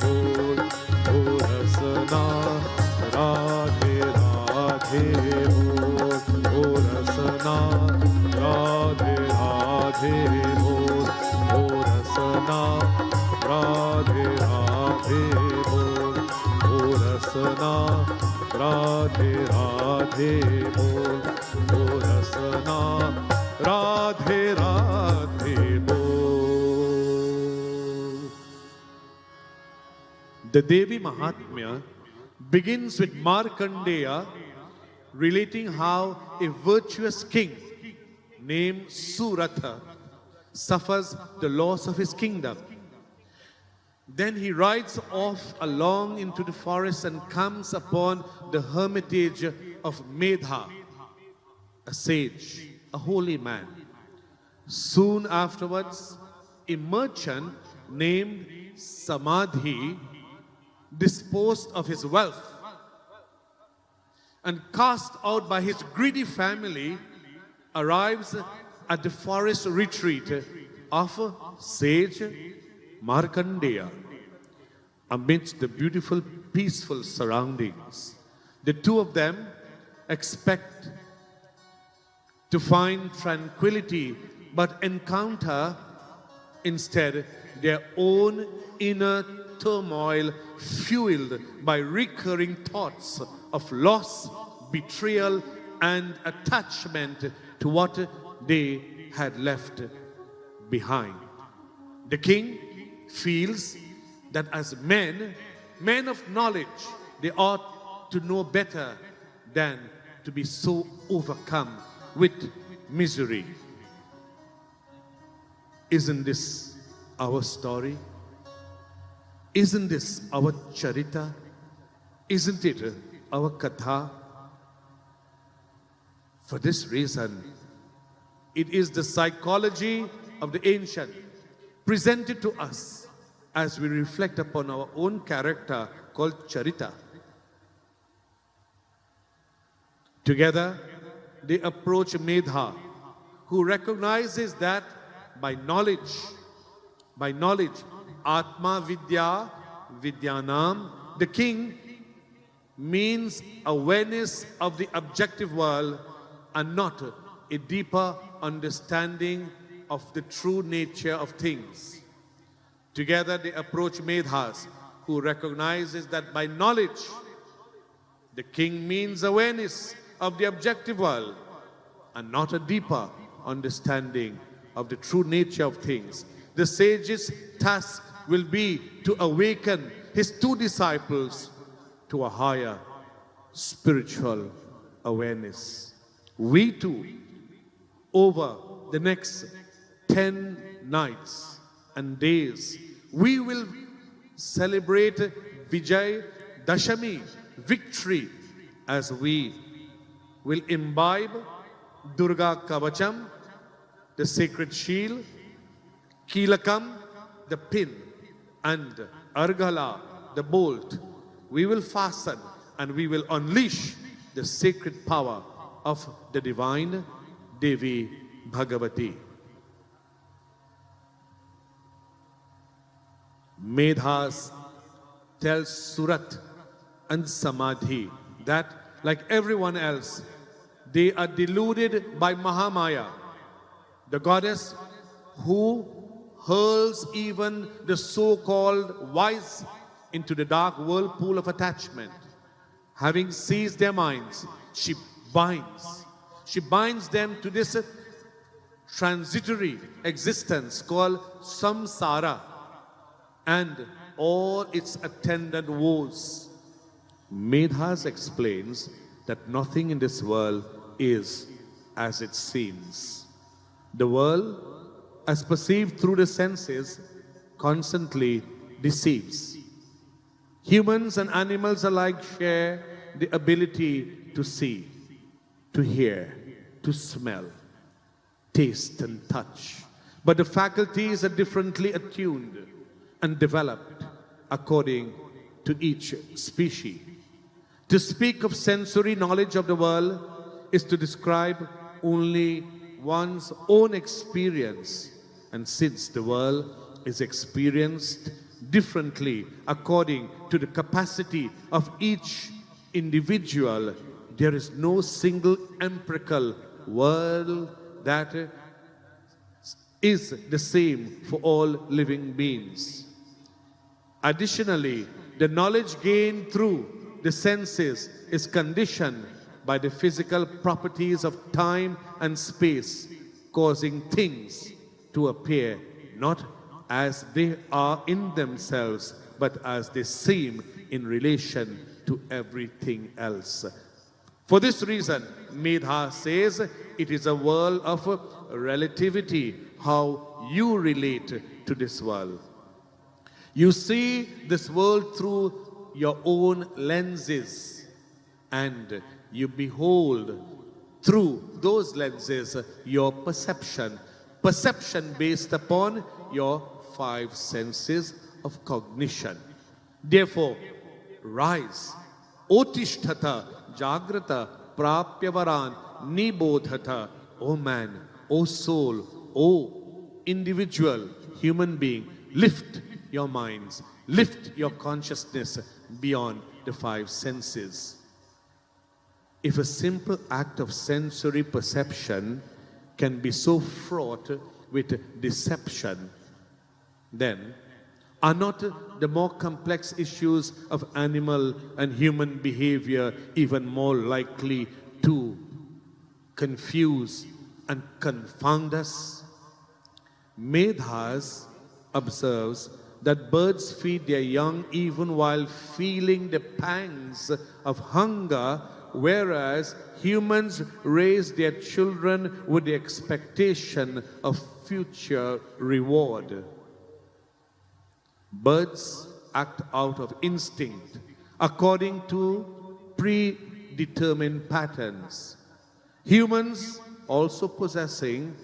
बोल. ओ रसना राधे राधे बोल. ओ रसना राधे राधे बोल. ओ रसना राधे राधे बोल. ओ रसना राधे राधे बोल. ओ रसना राधे राधे बोल. The Devi Mahatmya begins with Markandeya relating how a virtuous king named Suratha suffers the loss of his kingdom. Then he rides off along into the forest and comes upon the hermitage of Medha, a sage, a holy man. Soon afterwards, a merchant named Samadhi disposed of his wealth and cast out by his greedy family arrives at the forest retreat of sage Markandeya. Amidst the beautiful, peaceful surroundings, the two of them expect to find tranquility, but encounter instead their own inner turmoil fueled by recurring thoughts of loss, betrayal, and attachment to what they had left behind. The king feels that as men of knowledge, they ought to know better than to be so overcome with misery. Isn't this our story? Isn't this our charita? Isn't it our katha? For this reason, it is the psychology of the ancient presented to us as we reflect upon our own character called charita. Together, they approach Medha, who recognizes that by knowledge, Atma Vidya, Vidyanam, the king means awareness of the objective world and not a deeper understanding of the true nature of things. Together they approach Medhas, who recognizes that by knowledge, the king means awareness of the objective world and not a deeper understanding of the true nature of things. The sage's task will be to awaken his two disciples to a higher spiritual awareness. We too, over the next 10 nights and days, we will celebrate Vijay Dashami, victory, as we will imbibe Durga Kavacham, the sacred shield, Kilakam, the pin, and Argala, the bolt. We will fasten and we will unleash the sacred power of the divine Devi Bhagavati. Medhas tells Surat and Samadhi that, like everyone else, they are deluded by Mahamaya, the goddess who hurls even the so-called wise into the dark whirlpool of attachment. Having seized their minds, she binds them to this transitory existence called samsara and all its attendant woes. Medhas explains that nothing in this world is as it seems. The world, as perceived through the senses, constantly deceives. Humans and animals alike share the ability to see, to hear, to smell, taste and touch. But the faculties are differently attuned and developed according to each species. To speak of sensory knowledge of the world is to describe only one's own experience. And since the world is experienced differently according to the capacity of each individual, there is no single empirical world that is the same for all living beings. Additionally, the knowledge gained through the senses is conditioned by the physical properties of time and space, causing things to appear not as they are in themselves, but as they seem in relation to everything else. For this reason, Medha says it is a world of relativity, how you relate to this world. You see this world through your own lenses, and you behold through those lenses your perception based upon your 5 senses of cognition. Therefore, rise, Otishtata, Jagrata, Prapyavaran, Nibodhata, O man, O soul, O individual human being, lift your minds, lift your consciousness beyond the 5 senses. If a simple act of sensory perception can be so fraught with deception, then are not the more complex issues of animal and human behavior even more likely to confuse and confound us? Medhas observes that birds feed their young even while feeling the pangs of hunger, whereas humans raise their children with the expectation of future reward. Birds act out of instinct according to predetermined patterns. Humans, also possessing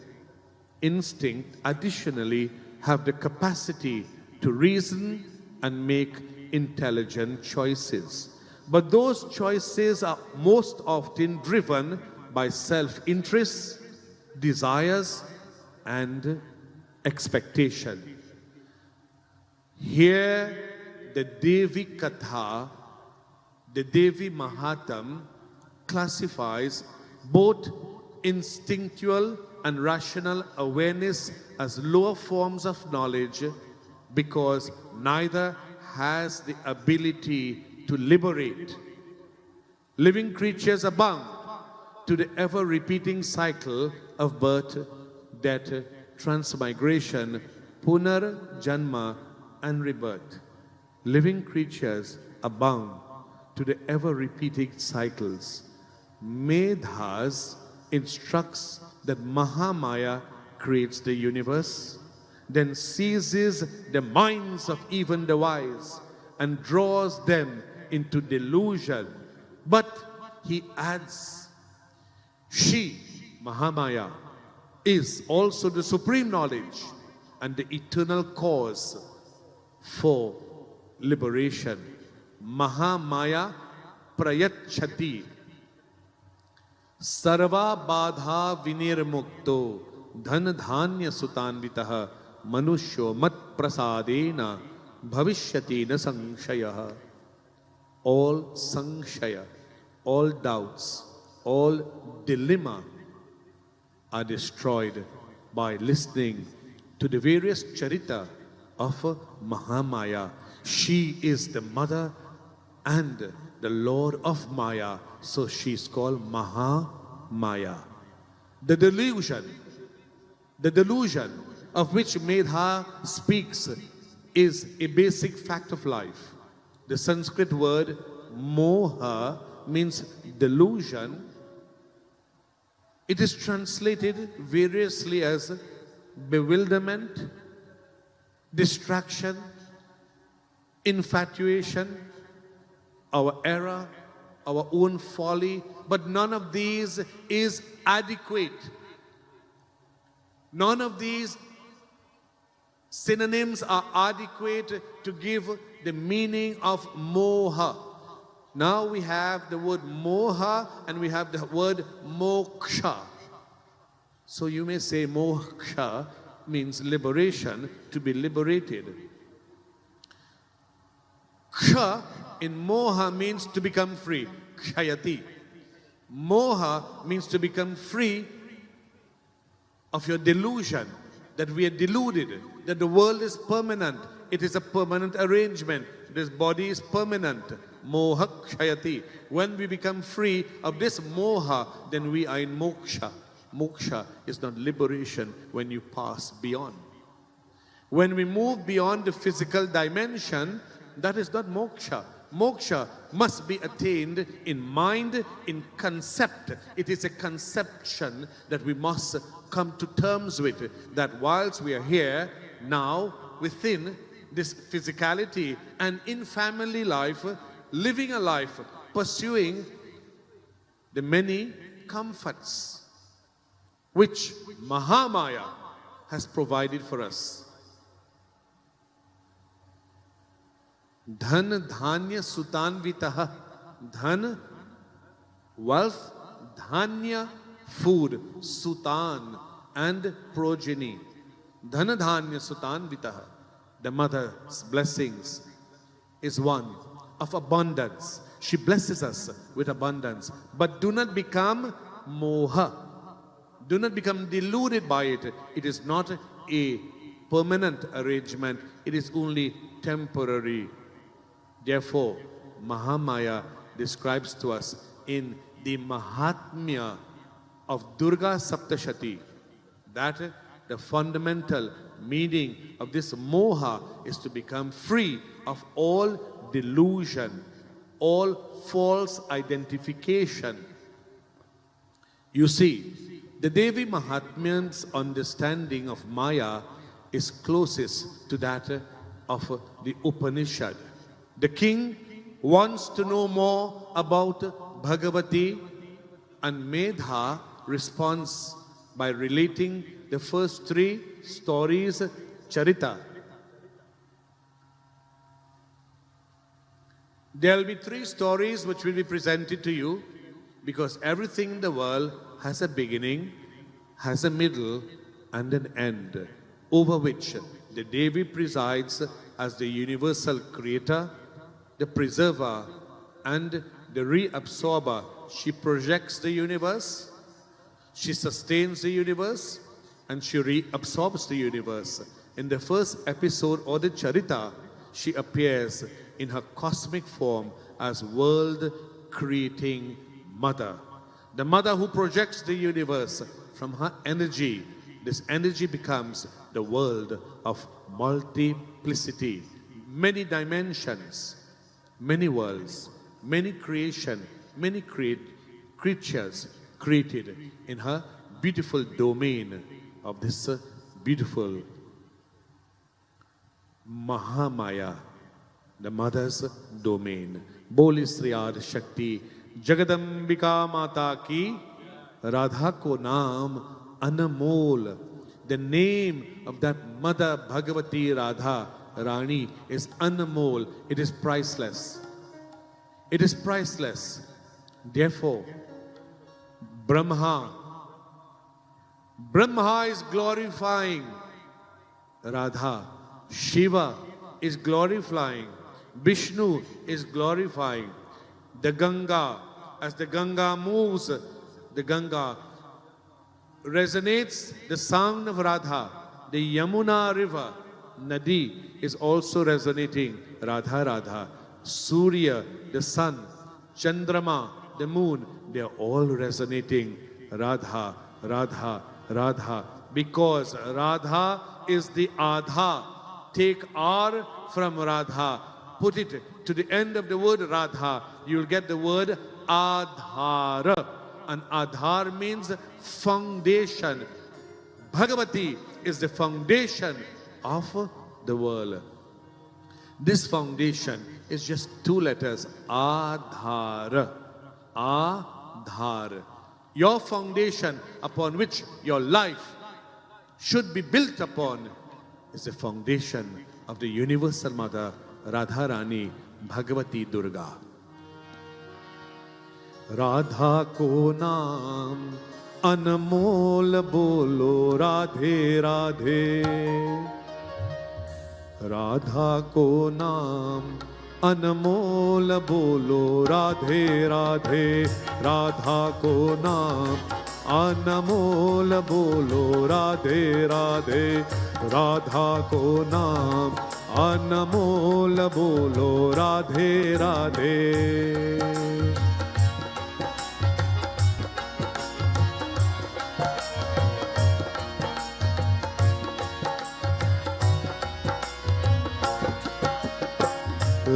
instinct, additionally have the capacity to reason and make intelligent choices. But those choices are most often driven by self-interest, desires, and expectation. Here, the Devi Katha, the Devi Mahatam, classifies both instinctual and rational awareness as lower forms of knowledge because neither has the ability to liberate. Living creatures are bound to the ever-repeating cycle of birth, death, transmigration, punar-janma, and rebirth. Living creatures are bound to the ever-repeating cycles. Medhas instructs that Mahamaya creates the universe, then seizes the minds of even the wise and draws them into delusion. But he adds, she, Mahamaya, is also the supreme knowledge and the eternal cause for liberation. Mahamaya prayachati sarva badha vinirmukto dhan dhanya sutanvitah manushyo mat prasadena bhavishyati na sankshayah. All sankshaya, all doubts, all dilemma are destroyed by listening to the various charita of Mahamaya. She is the mother and the Lord of Maya, so she is called Mahamaya. The delusion of which Medha speaks is a basic fact of life. The Sanskrit word moha means delusion. It is translated variously as bewilderment, distraction, infatuation, our error, our own folly, but none of these is adequate. None of these synonyms are adequate to give the meaning of moha. Now we have the word moha and we have the word moksha. So you may say moksha means liberation, to be liberated. Ksha in moha means to become free. Kshayati. Moha means to become free of your delusion, that we are deluded, that the world is permanent. It is a permanent arrangement. This body is permanent. Moha kshayati. When we become free of this moha, then we are in moksha. Moksha is not liberation when you pass beyond. When we move beyond the physical dimension, that is not moksha. Moksha must be attained in mind, in concept. It is a conception that we must come to terms with, that whilst we are here now within this physicality and in family life, living a life, pursuing the many comforts which Mahamaya has provided for us. Dhan dhanya sutanvitah. Dhan, wealth, dhanya, food, sutan, and progeny. Dhana dhanya sutanvitah. The mother's blessings is one of abundance. She blesses us with abundance. But do not become moha. Do not become deluded by it. It is not a permanent arrangement. It is only temporary. Therefore, Mahamaya describes to us in the Mahatmya of Durga Saptashati that the fundamental meaning of this moha is to become free of all delusion, all false identification. You see, the Devi Mahatmya's understanding of Maya is closest to that of the Upanishad. The king wants to know more about Bhagavati, and Medha responds by relating the first three stories, Charita. There will be three stories which will be presented to you, because everything in the world has a beginning, has a middle, and an end, over which the Devi presides as the universal creator, the preserver, and the reabsorber. She projects the universe, she sustains the universe, and she reabsorbs the universe. In the first episode, or the Charita, she appears in her cosmic form as world-creating mother. The mother who projects the universe from her energy. This energy becomes the world of multiplicity, many dimensions, many worlds, many creation, many creatures created in her beautiful domain of this beautiful Mahamaya, the mother's domain. Boli Sri Adi Shakti Jagadambika Mata ki, Radha ko naam Anamol. The name of that Mother Bhagavati Radha Rani is Anamol. It is priceless. It is priceless. Therefore, Brahma is glorifying Radha. Shiva is glorifying. Vishnu is glorifying. The Ganga, as the Ganga moves, the Ganga resonates the sound of Radha. The Yamuna river, Nadi, is also resonating Radha Radha. Surya, the sun, Chandrama, the moon, they are all resonating Radha, Radha, Radha. Because Radha is the Adha. Take R from Radha, put it to the end of the word Radha, you will get the word Adhara. And Adhar means foundation. Bhagavati is the foundation of the world. This foundation is just two letters, Adhara. Adhar. Your foundation upon which your life should be built upon is the foundation of the Universal Mother, Radharani, Bhagavati Durga. Radha ko naam anmol bolo Radhe Radhe. Radha ko naam anmol bolo Radhe Radhe. Radha ko naam anmol bolo Radhe Radhe. Radha ko naam anmol bolo Radhe Radhe.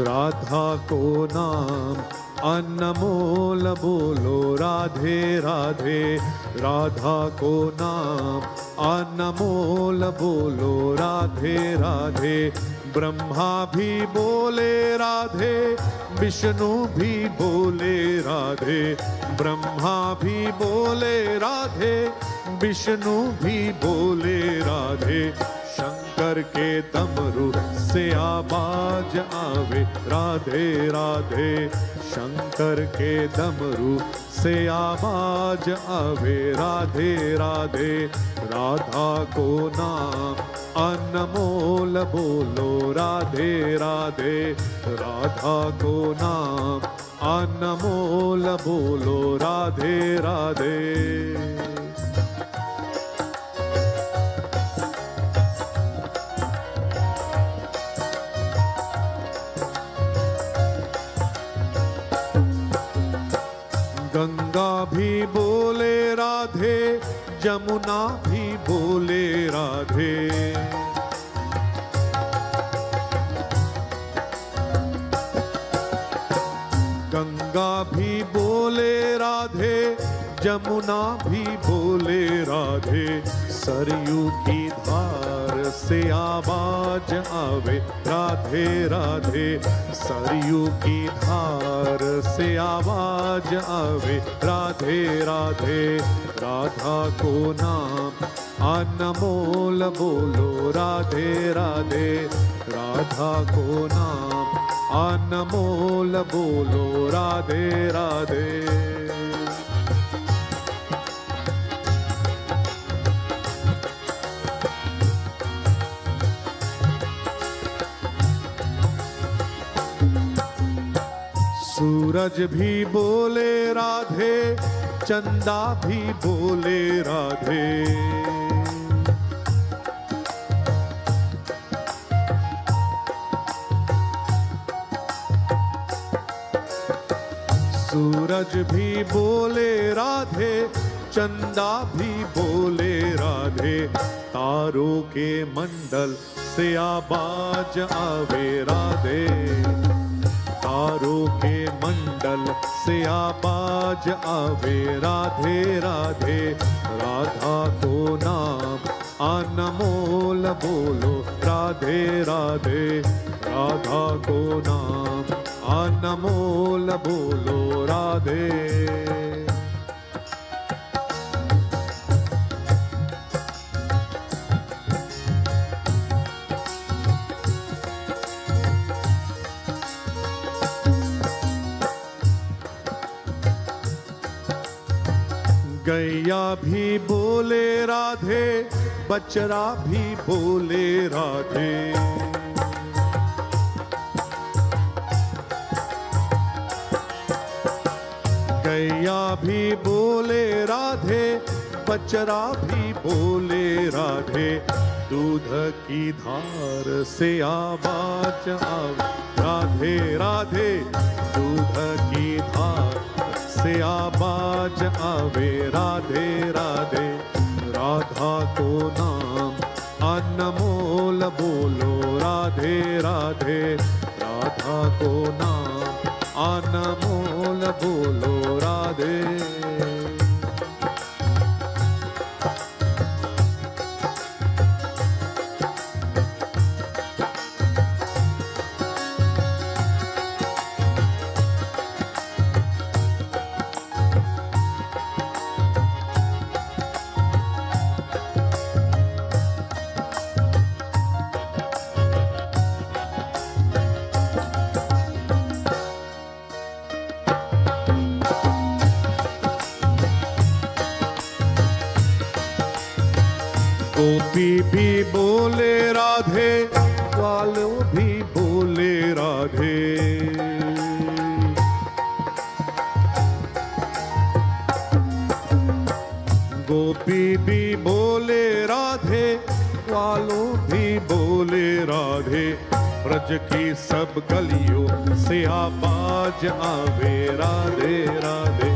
Radha ko naam anmol bolo Radhe Radhe. Radha ko naam anmol bolo Radhe Radhe. Brahma bhi bole Radhe, Vishnu bhi bole Radhe. Brahma bhi bole Radhe, Vishnu bhi bole Radhe. Shankar के तमरु से आवाज आवे राधे राधे. शंकर के डमरू से आवाज आवे राधे राधे. राधा को नाम अनमोल बोलो राधे राधे. राधा को नाम अनमोल बोलो राधे राधे। गंगा भी बोले राधे, जमुना भी बोले राधे। गंगा भी बोले राधे, जमुना भी बोले राधे। सरयू की धार से आवाज आवे राधे राधे। सरयू की धार से आवाज आवे राधे राधे। राधा को नाम अनमोल बोलो राधे राधे। राधा को नाम अनमोल बोलो राधे राधे। सूरज भी बोले राधे, चंदा भी बोले राधे। सूरज भी बोले राधे, चंदा भी बोले राधे। तारों के मंडल से आवाज आवे राधे। तारों के मंडल से आवाज आवे राधे राधे। राधा को नाम अनमोल बोलो राधे राधे। राधा को नाम अनमोल बोलो राधे। गैया भी बोले राधे, बचरा भी बोले राधे। गैया भी बोले राधे, बचरा भी बोले राधे। दूध की धार से आवाज आवे राधे राधे। दूध की धार से आवाज आवे राधे राधे। राधा को नाम अनमोल बोलो राधे राधे। राधा को नाम अनमोल बोलो राधे। गोपी भी बोले राधे, ग्वालो भी बोले राधे। गोपी भी बोले राधे, ग्वालो भी बोले राधे। ब्रज की सब गलियों से आवाज आवे राधे राधे।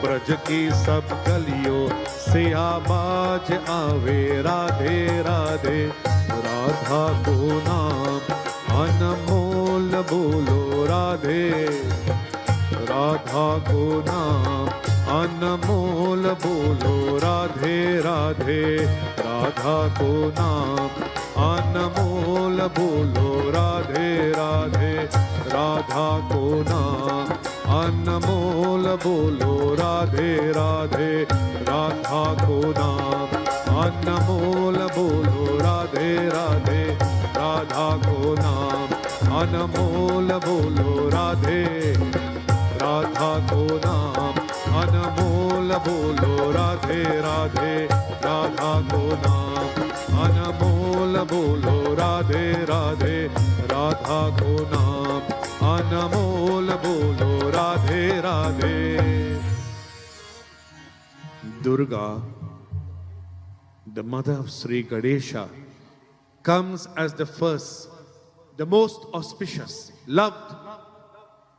ब्रज की सब गलियों से आवाज आवे राधे राधे। राधा को नाम अनमोल बोलो राधे। राधा को नाम अनमोल बोलो राधे राधे। राधा को नाम अनमोल बोलो राधे राधे। राधा को नाम अनमोल बोलो राधे राधे। राधा को नाम अनमोल बोलो राधे राधे। राधा को नाम अनमोल बोलो राधे। राधा को नाम अनमोल बोलो राधे राधे। राधा को नाम अनमोल बोलो राधे राधे। राधा को नाम अनमोल बोलो Radhe Radhe. Durga, the mother of Sri Ganesha, comes as the first, the most auspicious, loved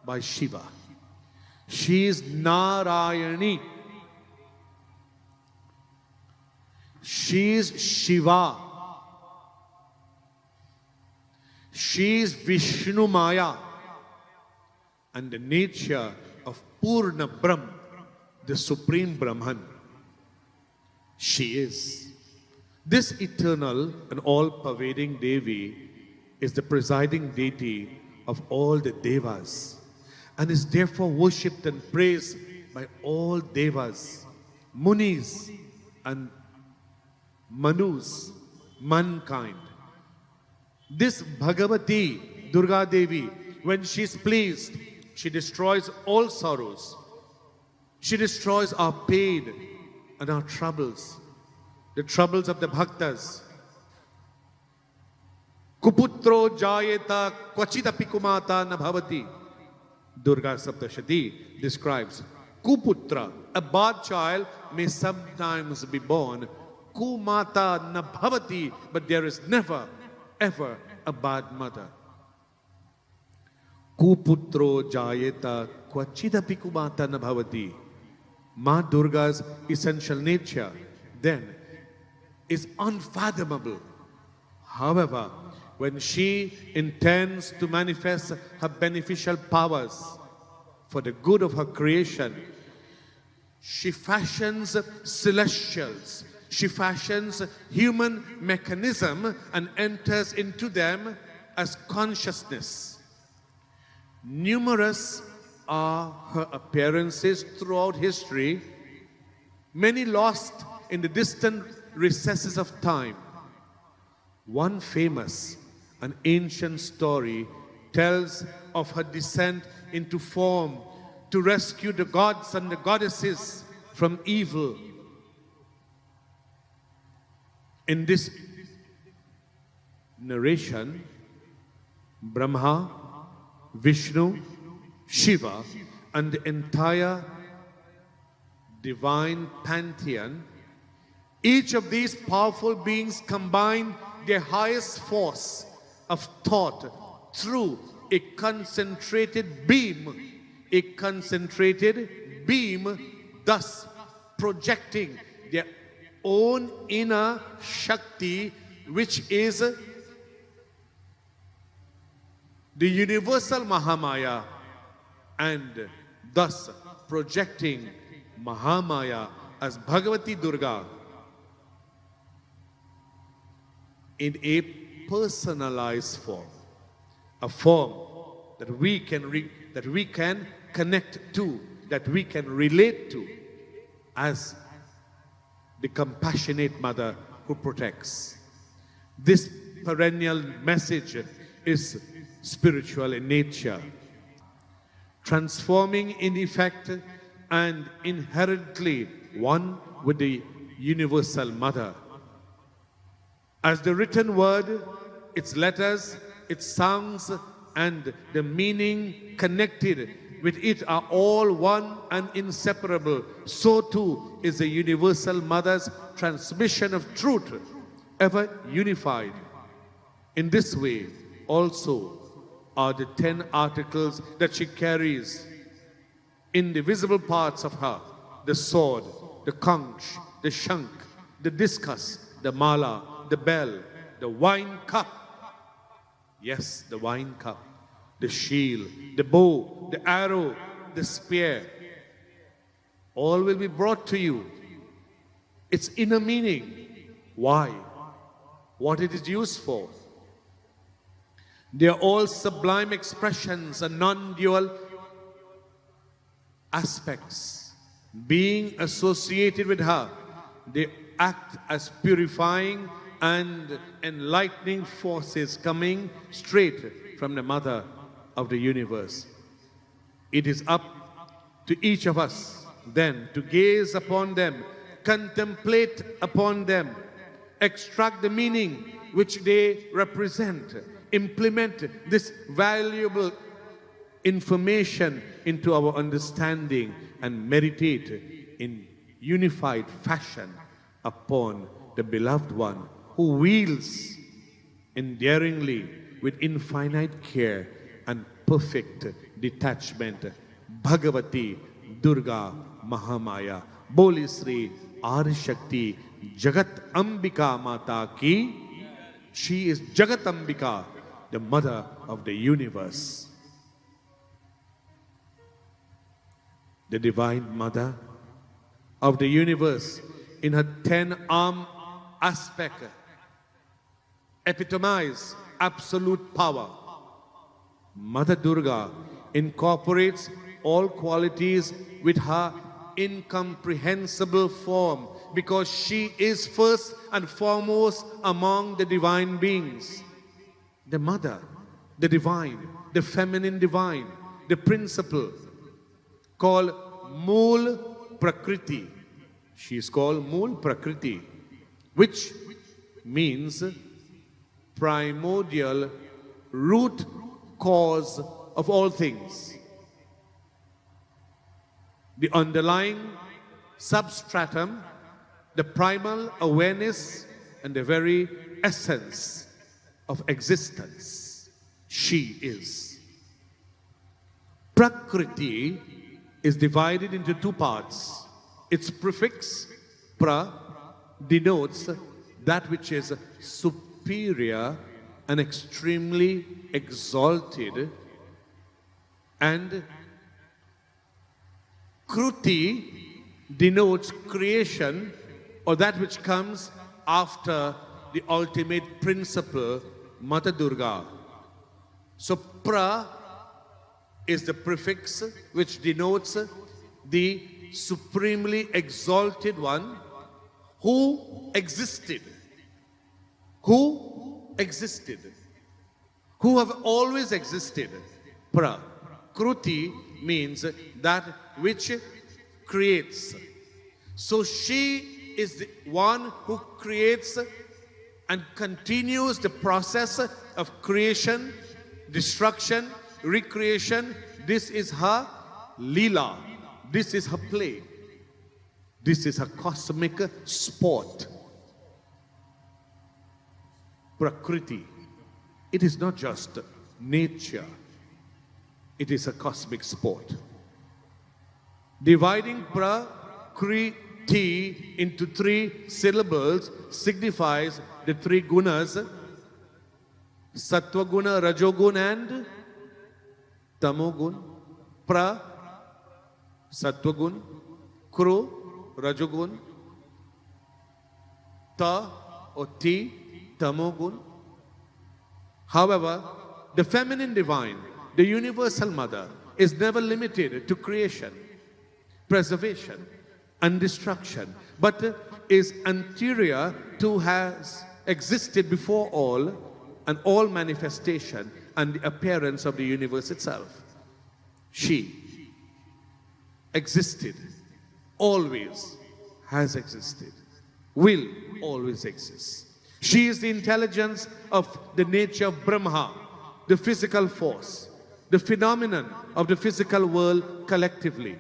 by Shiva. She is Narayani. She is Shiva. She is Vishnu Maya. And the nature of Purna Brahm, the Supreme Brahman. She is. This eternal and all-pervading Devi is the presiding deity of all the Devas and is therefore worshipped and praised by all Devas, Munis and Manus, mankind. This Bhagavati, Durga Devi, when she is pleased, she destroys all sorrows. She destroys our pain and our troubles, the troubles of the bhaktas. Kuputro jayeta kvachitapi kumata na bhavati. Durga Saptashati describes Kuputra, a bad child, may sometimes be born. Kumata na bhavati, but there is never, ever a bad mother. Kuputro jayeta kvachitapi kumata na bhavati. Ma Durga's essential nature, then, is unfathomable. However, when she intends to manifest her beneficial powers for the good of her creation, she fashions celestials, she fashions human mechanism and enters into them as consciousness. Numerous are her appearances throughout history, many lost in the distant recesses of time. One famous and ancient story tells of her descent into form to rescue the gods and the goddesses from evil. In this narration, Brahma, Vishnu, Shiva, and the entire divine pantheon, each of these powerful beings combine their highest force of thought through a concentrated beam, thus projecting their own inner Shakti, which is the universal Mahamaya, and thus projecting Mahamaya as Bhagavati Durga in a personalized form, a form that we can connect to, that we can relate to as the compassionate mother who protects. This perennial message is spiritual in nature, transforming in effect and inherently one with the universal mother. As the written word, its letters, its sounds, and the meaning connected with it are all one and inseparable, so too is the universal mother's transmission of truth, ever unified. In this way, also, are the 10 articles that she carries in the visible parts of her: the sword, the conch, the shank, the discus, the mala, the bell, the wine cup. Yes, the wine cup, the shield, the bow, the arrow, the spear. All will be brought to you. Its inner meaning. Why? What it is used for. They are all sublime expressions and non-dual aspects. Being associated with her, they act as purifying and enlightening forces coming straight from the mother of the universe. It is up to each of us then to gaze upon them, contemplate upon them, extract the meaning which they represent, implement this valuable information into our understanding and meditate in unified fashion upon the beloved one who wields endearingly with infinite care and perfect detachment, Bhagavati Durga Mahamaya. Boli Sri Adi Shakti Jagat Ambika Mata Ki. She is Jagat Ambika, the mother of the universe. The divine mother of the universe in her 10-arm aspect epitomize absolute power. Mother Durga incorporates all qualities with her incomprehensible form because she is first and foremost among the divine beings. The mother, the divine, the feminine divine, the principle called Mool Prakriti. She is called Mool Prakriti, which means primordial root cause of all things. The underlying substratum, the primal awareness, and the very essence of existence. She is. Prakriti is divided into two parts. Its prefix, pra, denotes that which is superior and extremely exalted, and kruti denotes creation or that which comes after the ultimate principle, Mother Durga. So pra is the prefix which denotes the supremely exalted one who existed. Who existed. Who have always existed. Pra. Kruti means that which creates. So she is the one who creates and continues the process of creation, destruction, recreation. This is her Leela. This is her play. This is her cosmic sport. Prakriti. It is not just nature. It is a cosmic sport. Dividing Prakriti into 3 syllables signifies the 3 gunas: Sattva guna, Rajogun, and Tamogun. Pra, Sattvagun; Kru, Rajogun; Ta or Ti, Tamogun. However, the feminine divine, the universal mother, is never limited to creation, preservation, and destruction, but is anterior to, has existed before all, and all manifestation and the appearance of the universe itself. She existed, always has existed, will always exist. She is the intelligence of the nature of Brahma, the physical force, the phenomenon of the physical world collectively.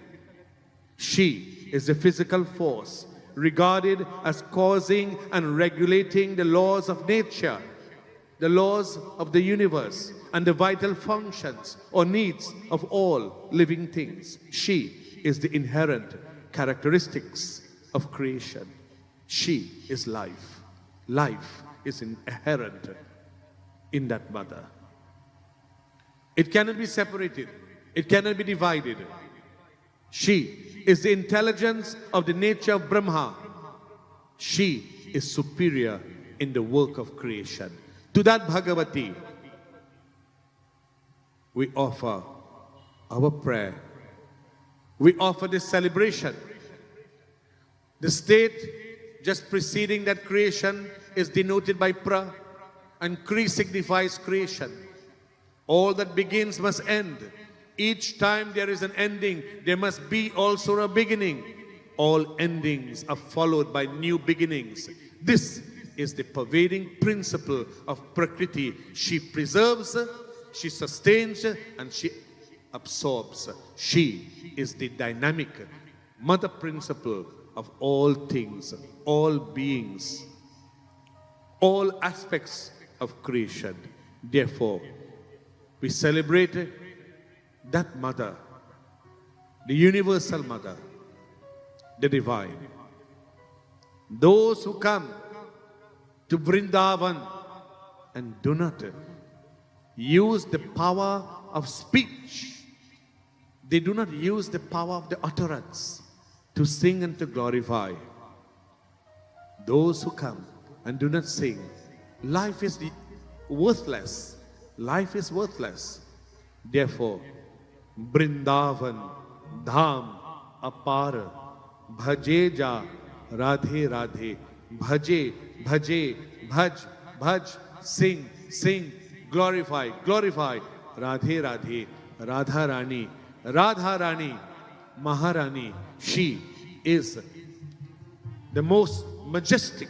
She is the physical force regarded as causing and regulating the laws of nature, the laws of the universe, and the vital functions or needs of all living things. She is the inherent characteristics of creation. She is life. Life is inherent in that mother. It cannot be separated. It cannot be divided. She is the intelligence of the nature of Brahma. She is superior in the work of creation. To that Bhagavati, we offer our prayer. We offer this celebration. The state just preceding that creation is denoted by pra, and kri signifies creation. All that begins must end. Each time there is an ending, there must be also a beginning. All endings are followed by new beginnings. This is the pervading principle of Prakriti. She preserves, she sustains, and she absorbs. She is the dynamic mother principle of all things, all beings, all aspects of creation. Therefore, we celebrate that mother, the universal mother, the divine. Those who come to Vrindavan and do not use the power of speech, they do not use the power of the utterance to sing and to glorify. Those who come and do not sing, life is worthless. Life is worthless. Therefore, Vrindavan Dham Apar Bhaje Ja Radhe Radhe, Bhaje Bhaje Bhaj Bhaj, sing sing, glorify glorify, Radhe Radhe, Radha Rani, Radha Rani, Maharani. She is the most majestic,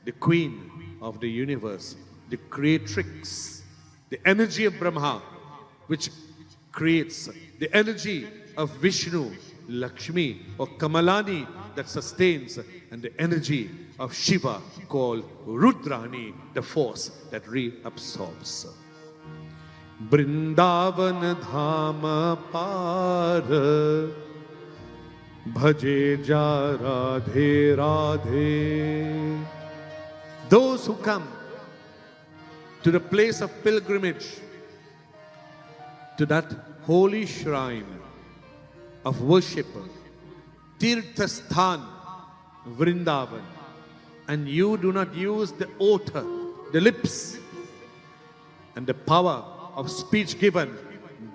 the queen of the universe, the creatrix, the energy of Brahma, which creates the energy of Vishnu, Lakshmi or Kamalani that sustains, and the energy of Shiva called Rudrani, the force that reabsorbs. Vrindavan Dhama Par Bhaje Ja Radhe Radhe. Those who come to the place of pilgrimage, to that holy shrine of worship, Tirthasthan, Vrindavan, and you do not use the oath, the lips, and the power of speech given,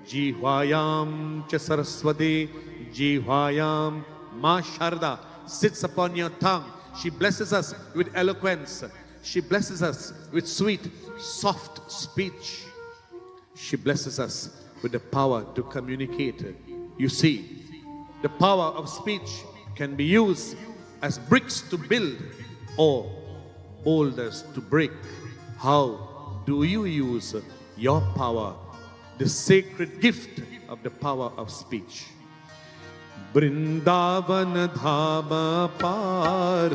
Jihvayam cha Saraswati, Jihvayam Ma Sharda sits upon your tongue. She blesses us with eloquence. She blesses us with sweet, soft speech. She blesses us with the power to communicate. You see, the power of speech can be used as bricks to build or boulders to break. How do you use your power, the sacred gift of the power of speech? Vrindavan Dhama Par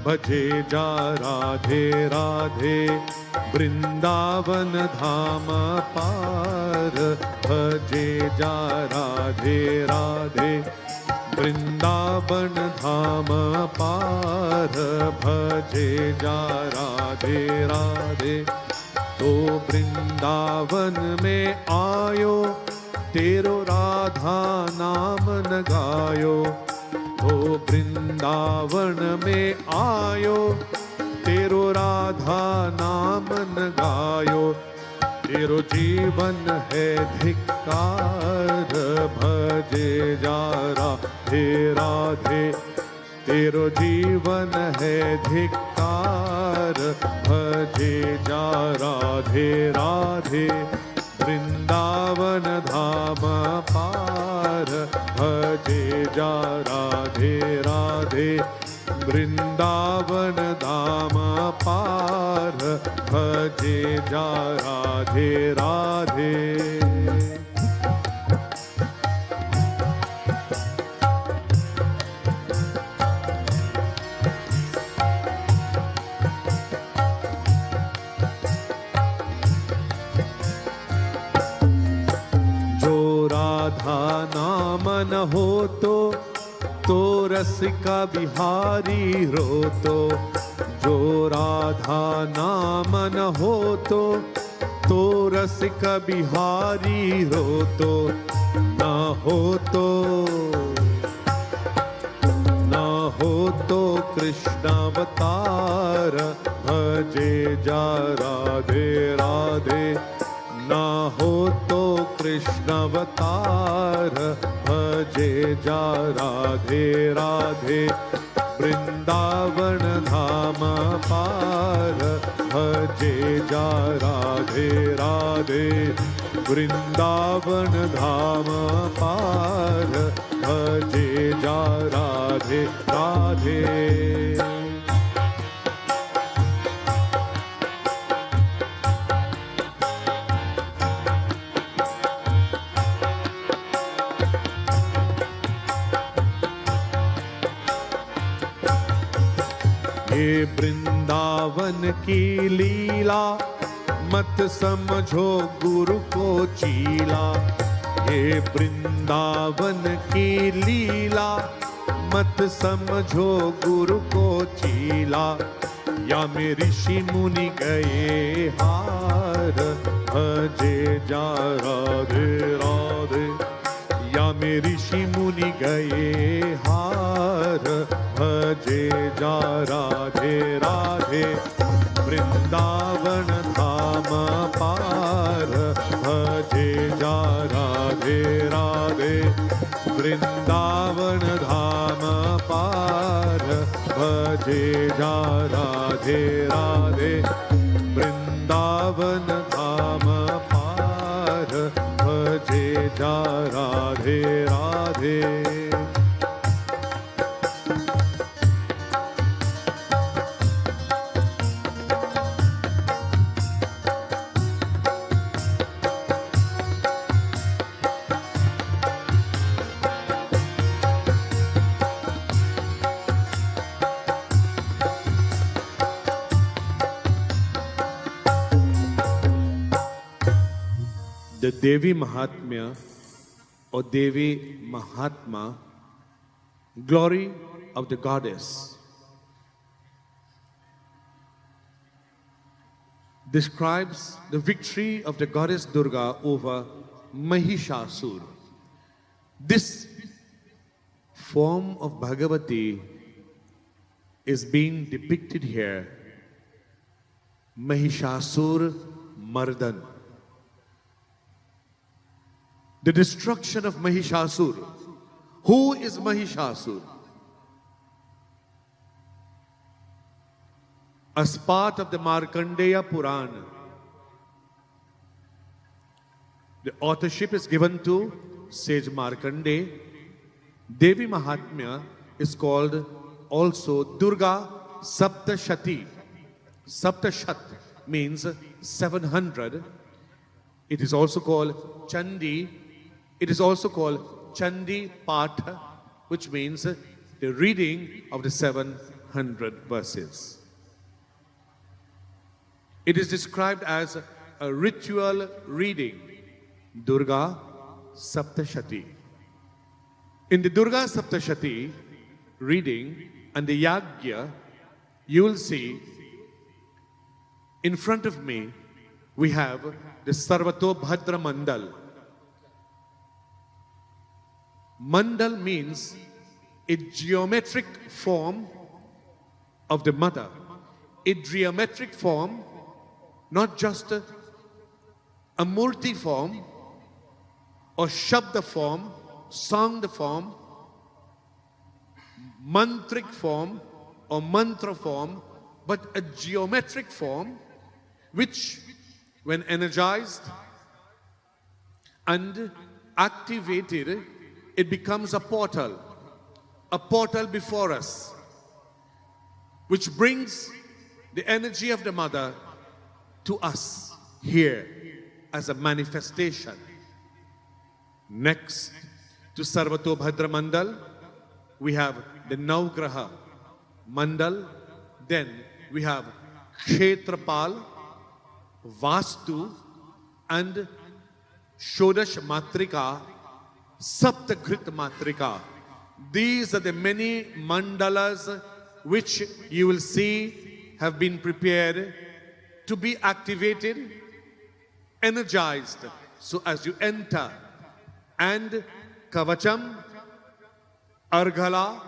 Bhaje Ja Radhe Radhe. Vrindavan Dhama Par Bhaje Ja Radhe Radhe. Vrindavan Dhama Par Bhaje Ja Radhe Radhe. तो वृंदावन में आयो, तेरो राधा नाम न गायो। तो वृंदावन में आयो, तेरो राधा नाम न गायो। तेरो जीवन है धिक्कार, भजे जा राधे राधे। तेरो जीवन है धिक्कार, भजे जा राधे राधे। वृंदावन धाम पार, भजे जा राधे राधे। वृंदावन धाम पार, भजे जा राधे राधे। नाम न हो तो रसिका बिहारी रो तो। जो राधा नाम न हो तो रसिका बिहारी रो तो। न हो तो कृष्णावतार, भजे जा राधे राधे। ना हो तो कृष्णावतार, भजे जा राधे राधे। वृंदावन धाम पार, भजे जा राधे राधे। वृंदावन धाम पार, भजे जा राधे राधे। ये वृंदावन की लीला मत समझो गुरु को चीला। ये वृंदावन की लीला मत समझो गुरु को चीला। या में ऋषि मुनि गए हार भजे जा राधे राधे। या में ऋषि मुनि गए हार भजे जा राधे राधे। वृंदावन धाम पार भजे जा राधे राधे। वृंदावन धाम पार भजे जा राधे राधे। वृंदावन धाम पार भजे जा Radhe Radhe. The Devi Mahatmya or Devi Mahatma, glory of the goddess, describes the victory of the goddess Durga over Mahishasur. This form of Bhagavati is being depicted here, Mahishasur Mardan. The destruction of Mahishasur. Who is Mahishasur? As part of the Markandeya Purana, the authorship is given to sage Markandeya. Devi Mahatmya is called also Durga Saptashati. Saptashat means 700. It is also called Chandi. It is also called Chandi Patha, which means the reading of the 700 verses. It is described as a ritual reading, Durga Saptashati. In the Durga Saptashati reading and the Yagya, you will see in front of me we have the Sarvatobhadra Mandal. Mandal means a geometric form of the mother. A geometric form, not just a murti form or shabda form, song form, mantric form or mantra form, but a geometric form which, when energized and activated, it becomes a portal before us, which brings the energy of the mother to us here as a manifestation. Next to Sarvatobhadra Mandal, we have the Navgraha Mandal, then we have Kshetrapal, Vastu, and Shodash Matrika, Saptagrit Matrika. These are the many mandalas which you will see have been prepared to be activated, energized. So as you enter, and Kavacham, Arghala,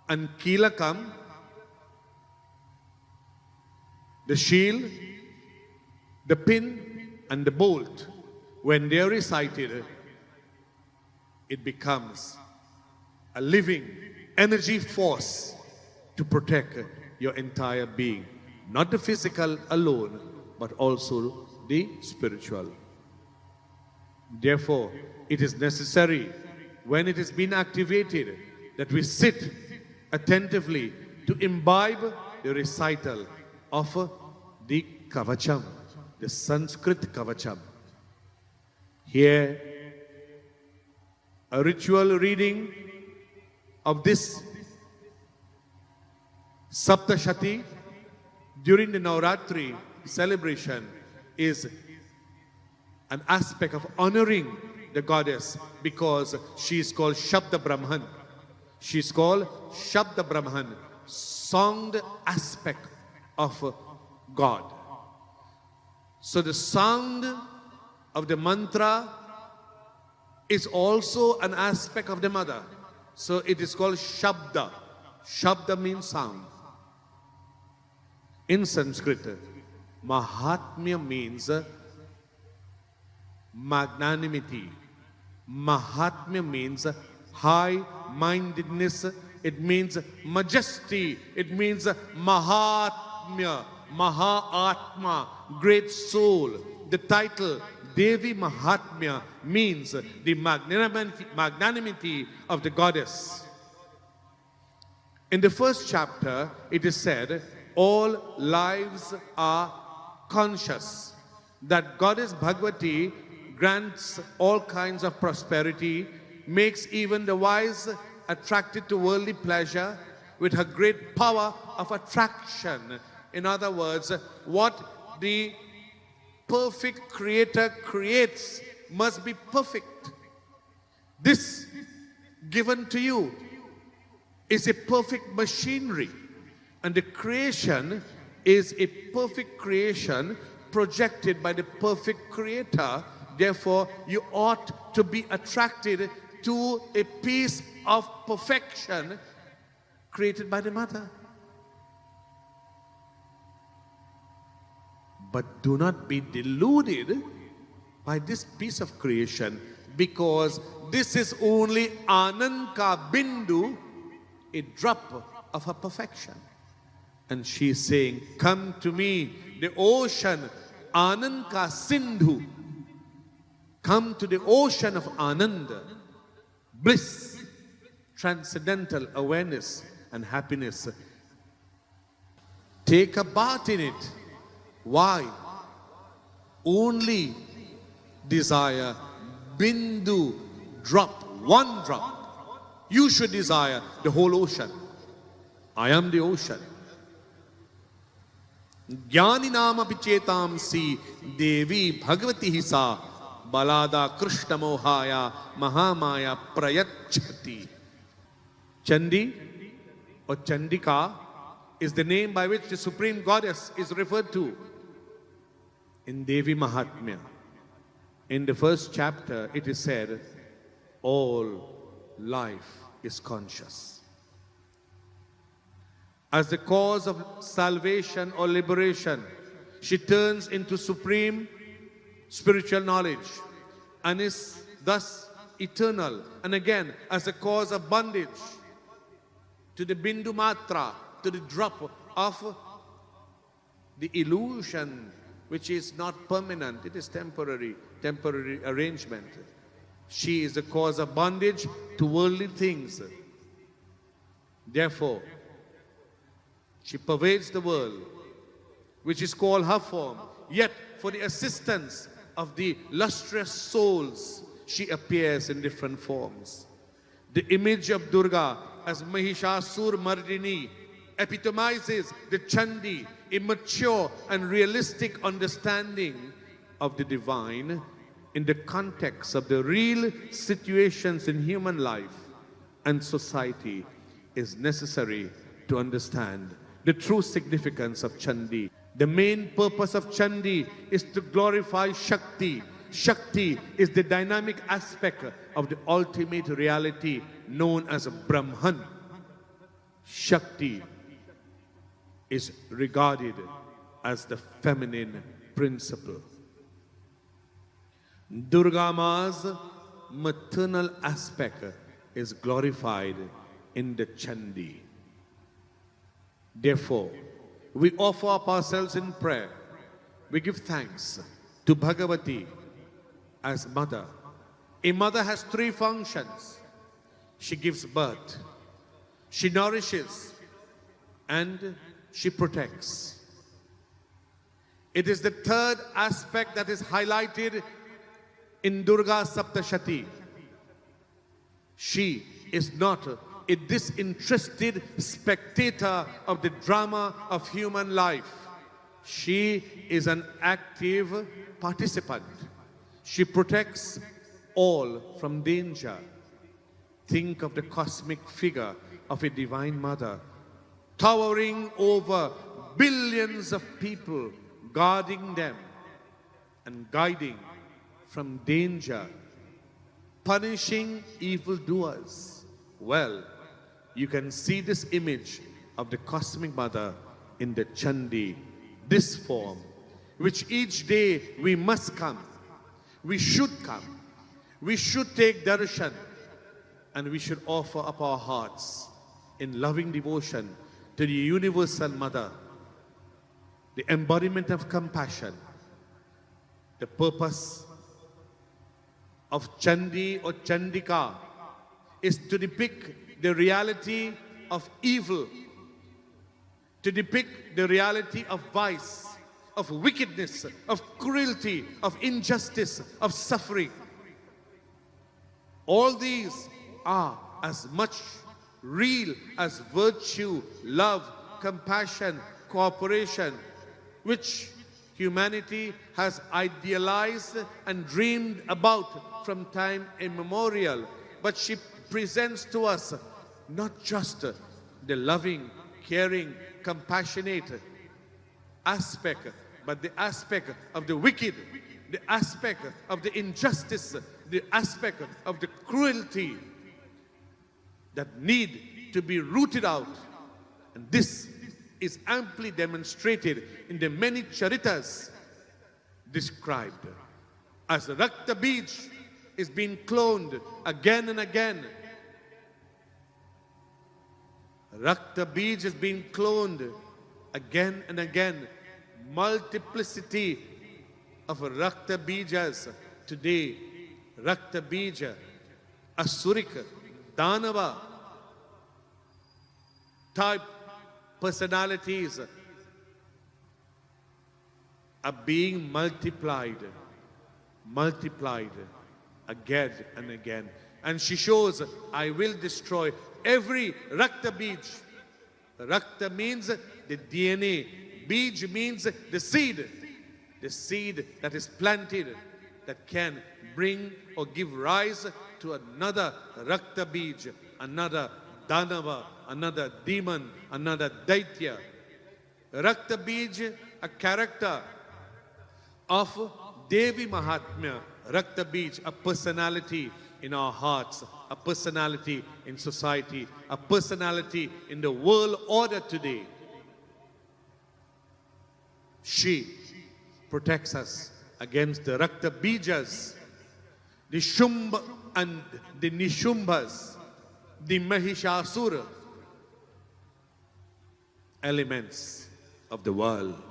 and Kilakam, the shield, the pin, and the bolt, when they are recited, it becomes a living energy force to protect your entire being. Not the physical alone, but also the spiritual. Therefore, it is necessary, when it has been activated, that we sit attentively to imbibe the recital of the Kavacham, the Sanskrit Kavacham. Here, a ritual reading of this Saptashati during the Navratri celebration is an aspect of honoring the goddess because she is called Shabda Brahman. She is called Shabda Brahman, sound aspect of God. So the sound of the mantra is also an aspect of the mother. So it is called Shabda. Shabda means sound. In Sanskrit, Mahatmya means magnanimity. Mahatmya means high-mindedness. It means majesty. It means Mahatmya, Mahatma, great soul. The title Devi Mahatmya means the magnanimity of the goddess. In the first chapter, it is said, all lives are conscious. That goddess Bhagavati grants all kinds of prosperity, makes even the wise attracted to worldly pleasure with her great power of attraction. In other words, what the perfect creator creates must be perfect. This given to you is a perfect machinery, and the creation is a perfect creation projected by the perfect creator. Therefore, you ought to be attracted to a piece of perfection created by the mother. But do not be deluded by this piece of creation, because this is only Ananka Bindu, a drop of her perfection. And she is saying, come to me, the ocean, Ananka Sindhu. Come to the ocean of Ananda, bliss, transcendental awareness and happiness. Take a bath in it. Why? Only desire Bindu, drop, one drop. You should desire the whole ocean. I am the ocean. Jnani nama pichetamsi Devi Bhagavati hisa Balada Krishna Mohaya Mahamaya Prayachati. Chandi or Chandika is the name by which the Supreme Goddess is referred to in Devi Mahatmya. In the first chapter, it is said, all life is conscious. As the cause of salvation or liberation, she turns into supreme spiritual knowledge and is thus eternal. And again, as a cause of bondage to the Bindu Matra, to the drop of the illusion, which is not permanent, it is temporary arrangement. She is the cause of bondage to worldly things. Therefore, she pervades the world, which is called her form. Yet, for the assistance of the lustrous souls, she appears in different forms. The image of Durga as Mahishasur Mardini epitomizes the Chandi, immature and realistic understanding of the divine in the context of the real situations in human life and society is necessary to understand the true significance of Chandi. The main purpose of Chandi is to glorify Shakti. Shakti is the dynamic aspect of the ultimate reality known as Brahman. Shakti is regarded as the feminine principle. Durga Ma's maternal aspect is glorified in the Chandi. Therefore, we offer up ourselves in prayer. We give thanks to Bhagavati as mother. A mother has three functions. She gives birth, she nourishes, and she protects. It is the third aspect that is highlighted in Durga Saptashati. She is not a disinterested spectator of the drama of human life. She is an active participant. She protects all from danger. Think of the cosmic figure of a divine mother, towering over billions of people, guarding them and guiding from danger, punishing evildoers. Well, you can see this image of the cosmic mother in the Chandi, this form, which each day we must come, we should come, we should take darshan, and we should offer up our hearts in loving devotion to the universal mother, the embodiment of compassion. The purpose of Chandi or Chandika is to depict the reality of evil, to depict the reality of vice, of wickedness, of cruelty, of injustice, of suffering. All these are as much real as virtue, love, compassion, cooperation, which humanity has idealized and dreamed about from time immemorial. But she presents to us not just the loving, caring, compassionate aspect, but the aspect of the wicked, the aspect of the injustice, the aspect of the cruelty that need to be rooted out. And this is amply demonstrated in the many charitas described. As Rakta Bij is being cloned again and again. Rakta Bij is being cloned again and again. Multiplicity of Rakta Bijas today. Rakta Bija, Asurik, Danava type personalities are being multiplied again and again. And she shows, I will destroy every Rakta Bij. Rakta means the DNA. Bij means the seed that is planted, that can bring or give rise to another Rakta Bij, another Danava, another demon, another Daitya. Rakta Bij, a character of Devi Mahatmya. Rakta Bij, a personality in our hearts, a personality in society, a personality in the world order today. She protects us against the Rakta Bijas, the Shumba and the Nishumbhas, the Mahishasura elements of the world.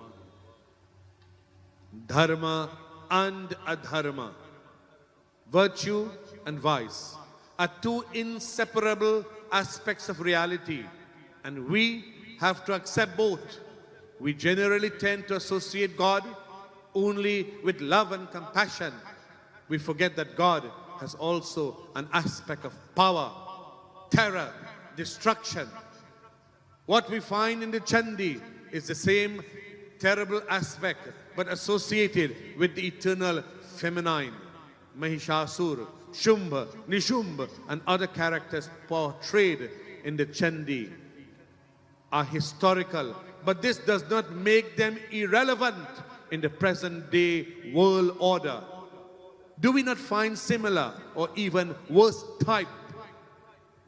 Dharma and adharma, virtue and vice, are two inseparable aspects of reality, and we have to accept both. We generally tend to associate God only with love and compassion. We forget that God has also an aspect of power, terror, destruction. What we find in the Chandi is the same terrible aspect, but associated with the eternal feminine. Mahishasur, Shumba, Nishumbha, and other characters portrayed in the Chandi are historical, but this does not make them irrelevant in the present day world order. Do we not find similar or even worse type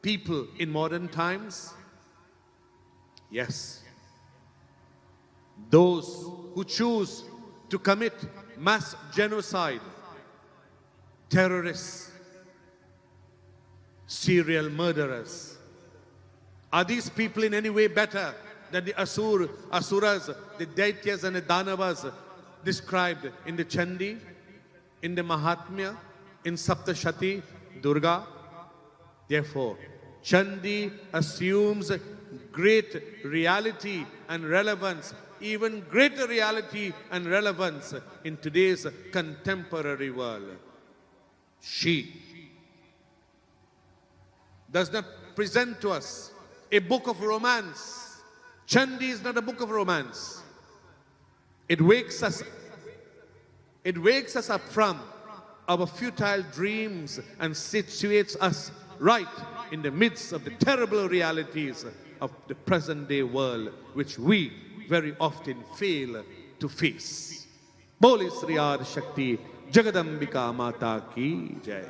people in modern times? Yes. Those who choose to commit mass genocide, terrorists, serial murderers. Are these people in any way better than the asuras, the daityas and the danavas described in the Chandi, in the Mahatmya, in Saptashati, Durga? Therefore, Chandi assumes great reality and relevance, even greater reality and relevance in today's contemporary world. She does not present to us a book of romance. Chandi is not a book of romance. It wakes us up from our futile dreams and situates us right in the midst of the terrible realities of the present day world, which we very often fail to face. Boli Sri Adi Shakti Jagadambika Mata Ki Jai.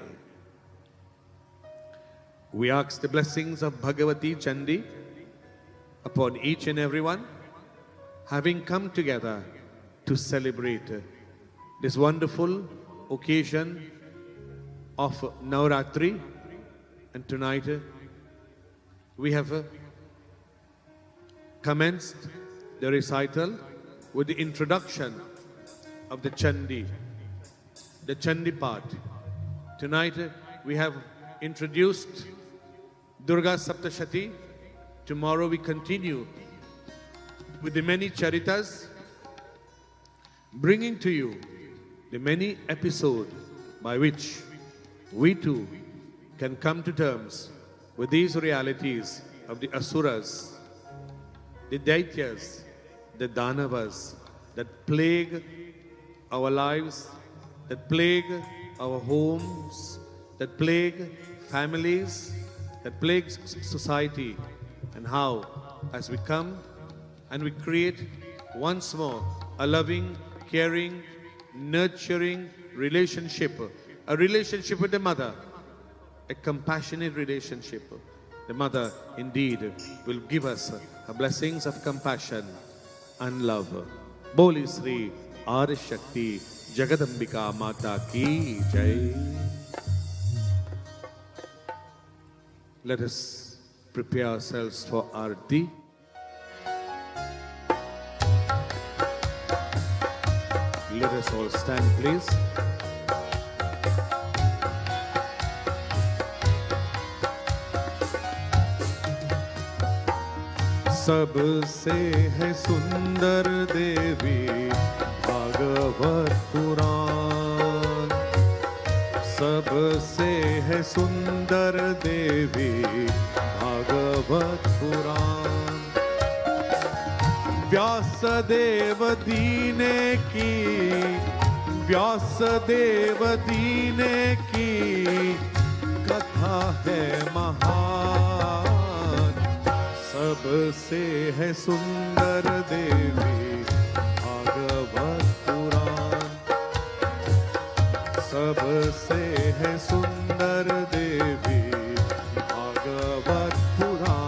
We ask the blessings of Bhagavati Chandi upon each and everyone, having come together to celebrate this wonderful occasion of Navratri. And tonight we have commenced the recital with the introduction of the Chandi part. Tonight we have introduced Durga Saptashati. Tomorrow we continue with the many charitas, bringing to you the many episodes by which we too can come to terms with these realities of the Asuras, the Daityas, the Danavas that plague our lives, that plague our homes, that plague families, that plague society, and how as we come and we create once more a loving, caring, nurturing relationship, a relationship with the mother, a compassionate relationship. The mother indeed will give us her blessings of compassion and love. Boli Sri Adi Shakti Jagadambika Mata Ki Jai. Let us prepare ourselves for Aarti. Let us all stand, please. सबसे है सुंदर देवी भागवत पुराण, सबसे है सुंदर देवी भागवत पुराण। व्यासदेव दीने की, व्यासदेव दीने की कथा है महान। सबसे है सुंदर देवी भागवत पुराण, सबसे है सुंदर देवी भागवत पुराण।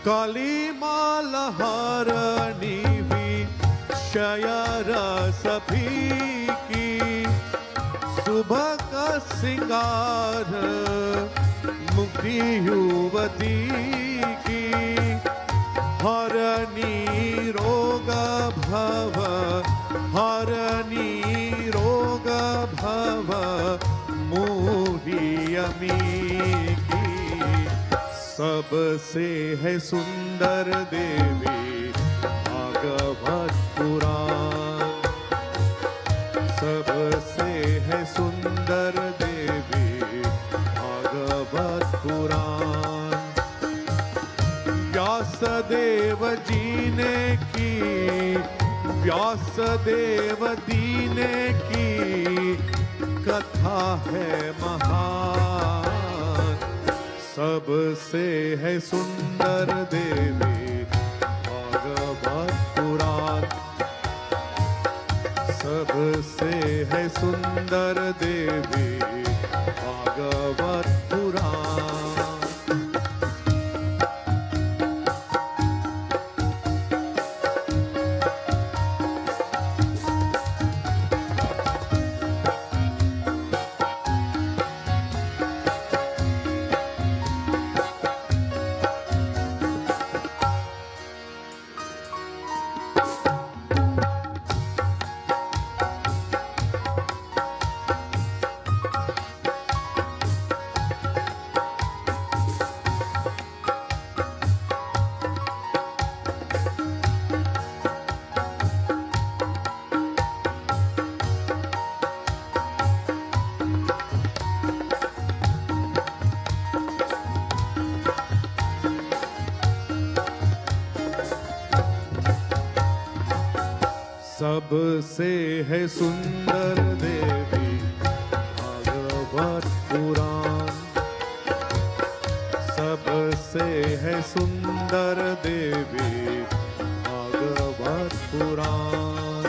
काली मालहारणी विषय रस की, सुबह का सिंगार मुक्ति युवती की। हरणी रोग भव, हरणी रोग भव मोहियमी की। सबसे है सुंदर देवी भागवत पुराण, सबसे है सुंदर देवी भागवत पुराण। व्यासदेव जी ने की, व्यासदेव दीने की कथा है महान। सबसे है सुंदर देवी भागवत पुराण, सबसे है सुंदर देवी भागवत पुराण। सबसे है सुंदर देवी भागवत पुराण, सबसे है सुंदर देवी भागवत पुराण।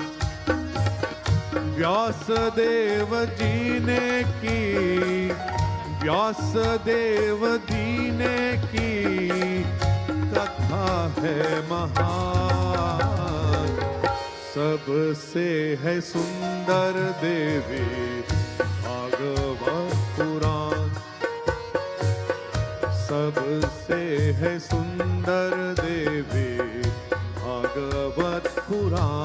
व्यासदेव जी ने की, व्यासदेव जी ने की कथा है महान। सबसे है सुंदर देवी भागवत पुराण, सबसे है सुंदर देवी भागवत पुराण।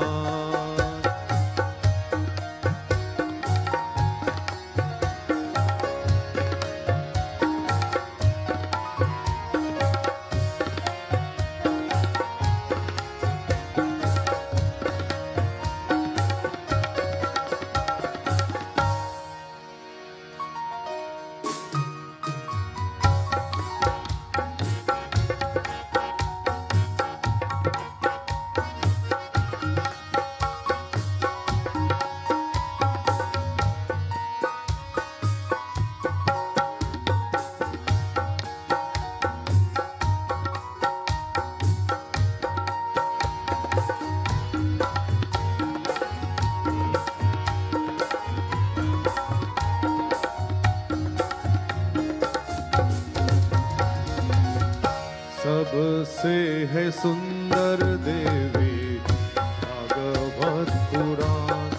सबसे है सुंदर देवी भागवत पुराण,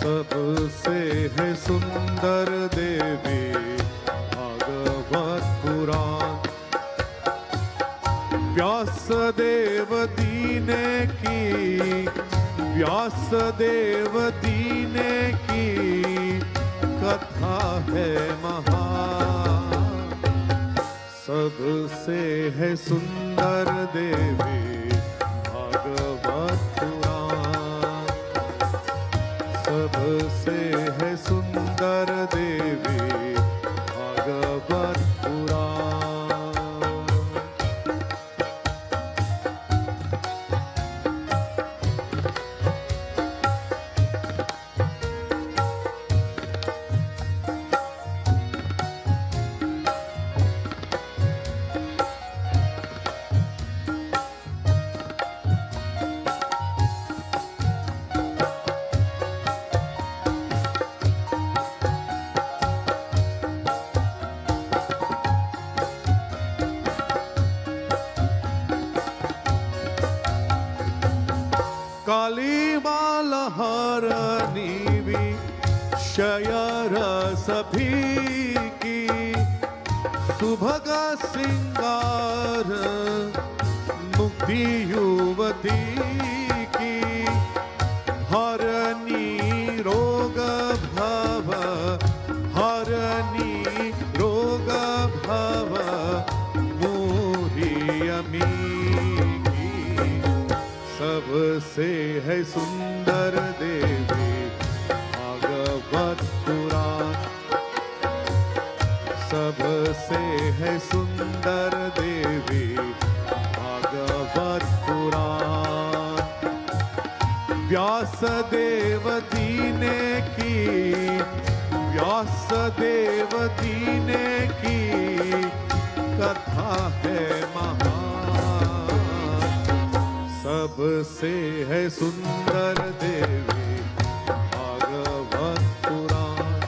सबसे है सुंदर देवी भागवत पुराण। व्यासदेव दीने की, व्यासदेव दीने की कथा है महान। सबसे है सुंदर देवी भागवत पुराण, सबसे है सुंदर देवी भागवत पुराण। काली मालहारनी विषय रस की, सुभग सिंगार मुक्ति युवती की। हरनी रोग भव, हरनी रोग भव मोहियमी। सबसे है सुंदर देवी भागवत पुराण, सबसे है सुंदर देवी भागवत पुराण। व्यासदेव जी ने की, व्यासदेव जी ने की कथा है महान। सबसे है सुंदर देवी भागवत पुराण,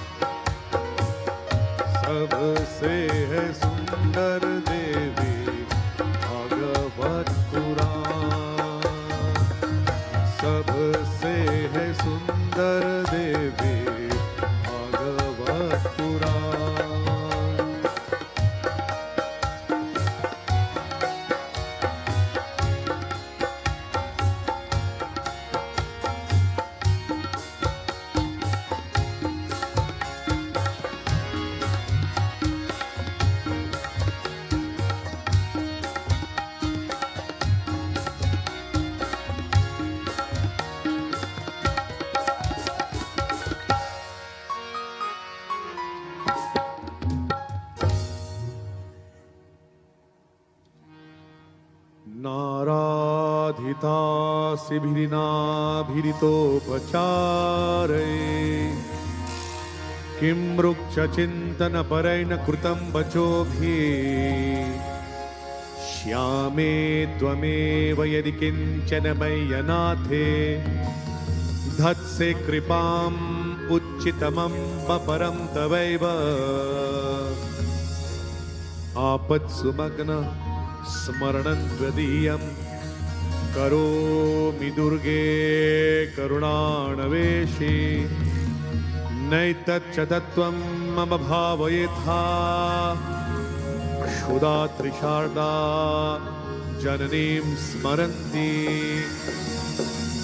सबसे है सुंदर देवी भागवत पुराण, सबसे है सुंदर देवी भागवत पुराण। बाधितासिभिरिनाभिरितोपचारै किं वृक्षचिन्तनपरेण कृतं वचोभिः श्यामे त्वमेव यदि किञ्चन मय्यनाथे धत्से कृपाम् उच्चितमम्ब परं तवैव आपत्सुमग्न स्मरणं त्वदीयं करोमि दुर्गे करुणाणवेशे नैतच्च तत्त्वं मम भावयेथा क्षुधा त्रिशार्दा जननीं स्मरन्ति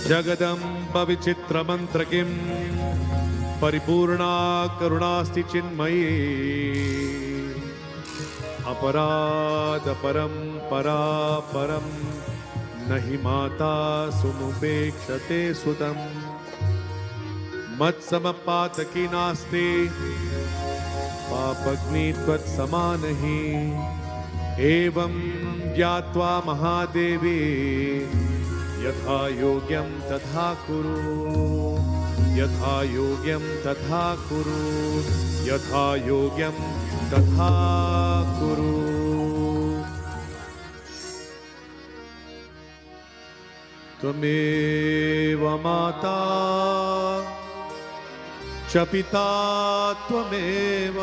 जगदम्ब विचित्रमन्त्र किं परिपूर्णा करुणास्ति चिन्मयी अपराध परं न हि माता सुमुपेक्षते सुतम् मत्समपातकी नास्ति पापग्नि त्वत्समानहि एवं ज्ञात्वा महादेवी यथा योग्यं तथा कुरु यथा योग्यं तथा कुरु यथा योग्यं तथा कुरु। त्वमेव माता च पिता त्वमेव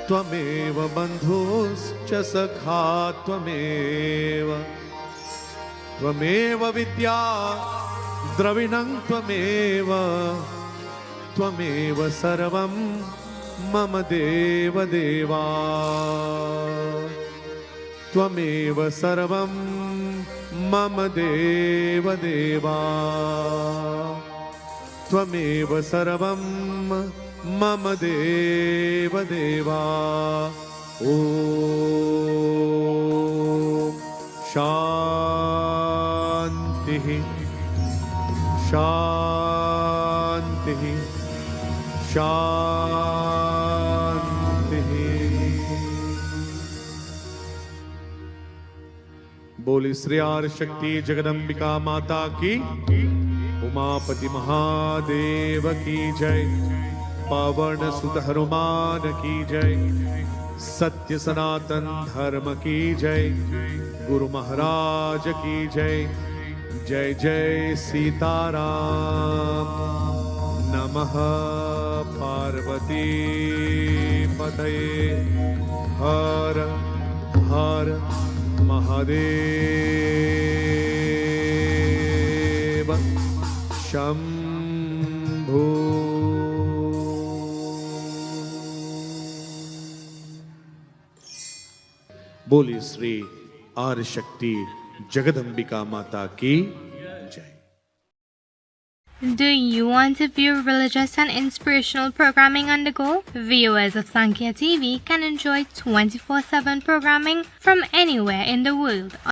त्वमेव बन्धुश्च सखा त्वमेव त्वमेव विद्या द्रविणं त्वमेव त्वमेव सर्वं मम देवदेवा त्वमेव सर्वं मम देवदेवा त्वमेव सर्वं मम देवदेवा। ॐ शान्तिः शान्तिः शान्तिः। बोली श्री आदिशक्ति जगदम्बिका माता की उमापति महादेव की जय पावन सुत हनुमान की जय सत्य सनातन धर्म की जय गुरु महाराज की जय जय जय सीताराम नमः पार्वती पतये हर हर महादेव शंभो। बोली श्री आदिशक्ति जगदम्बिका माता की जय। Do you want to view religious and inspirational programming on the go? Viewers of Sankhya TV can enjoy 24/7 programming from anywhere in the world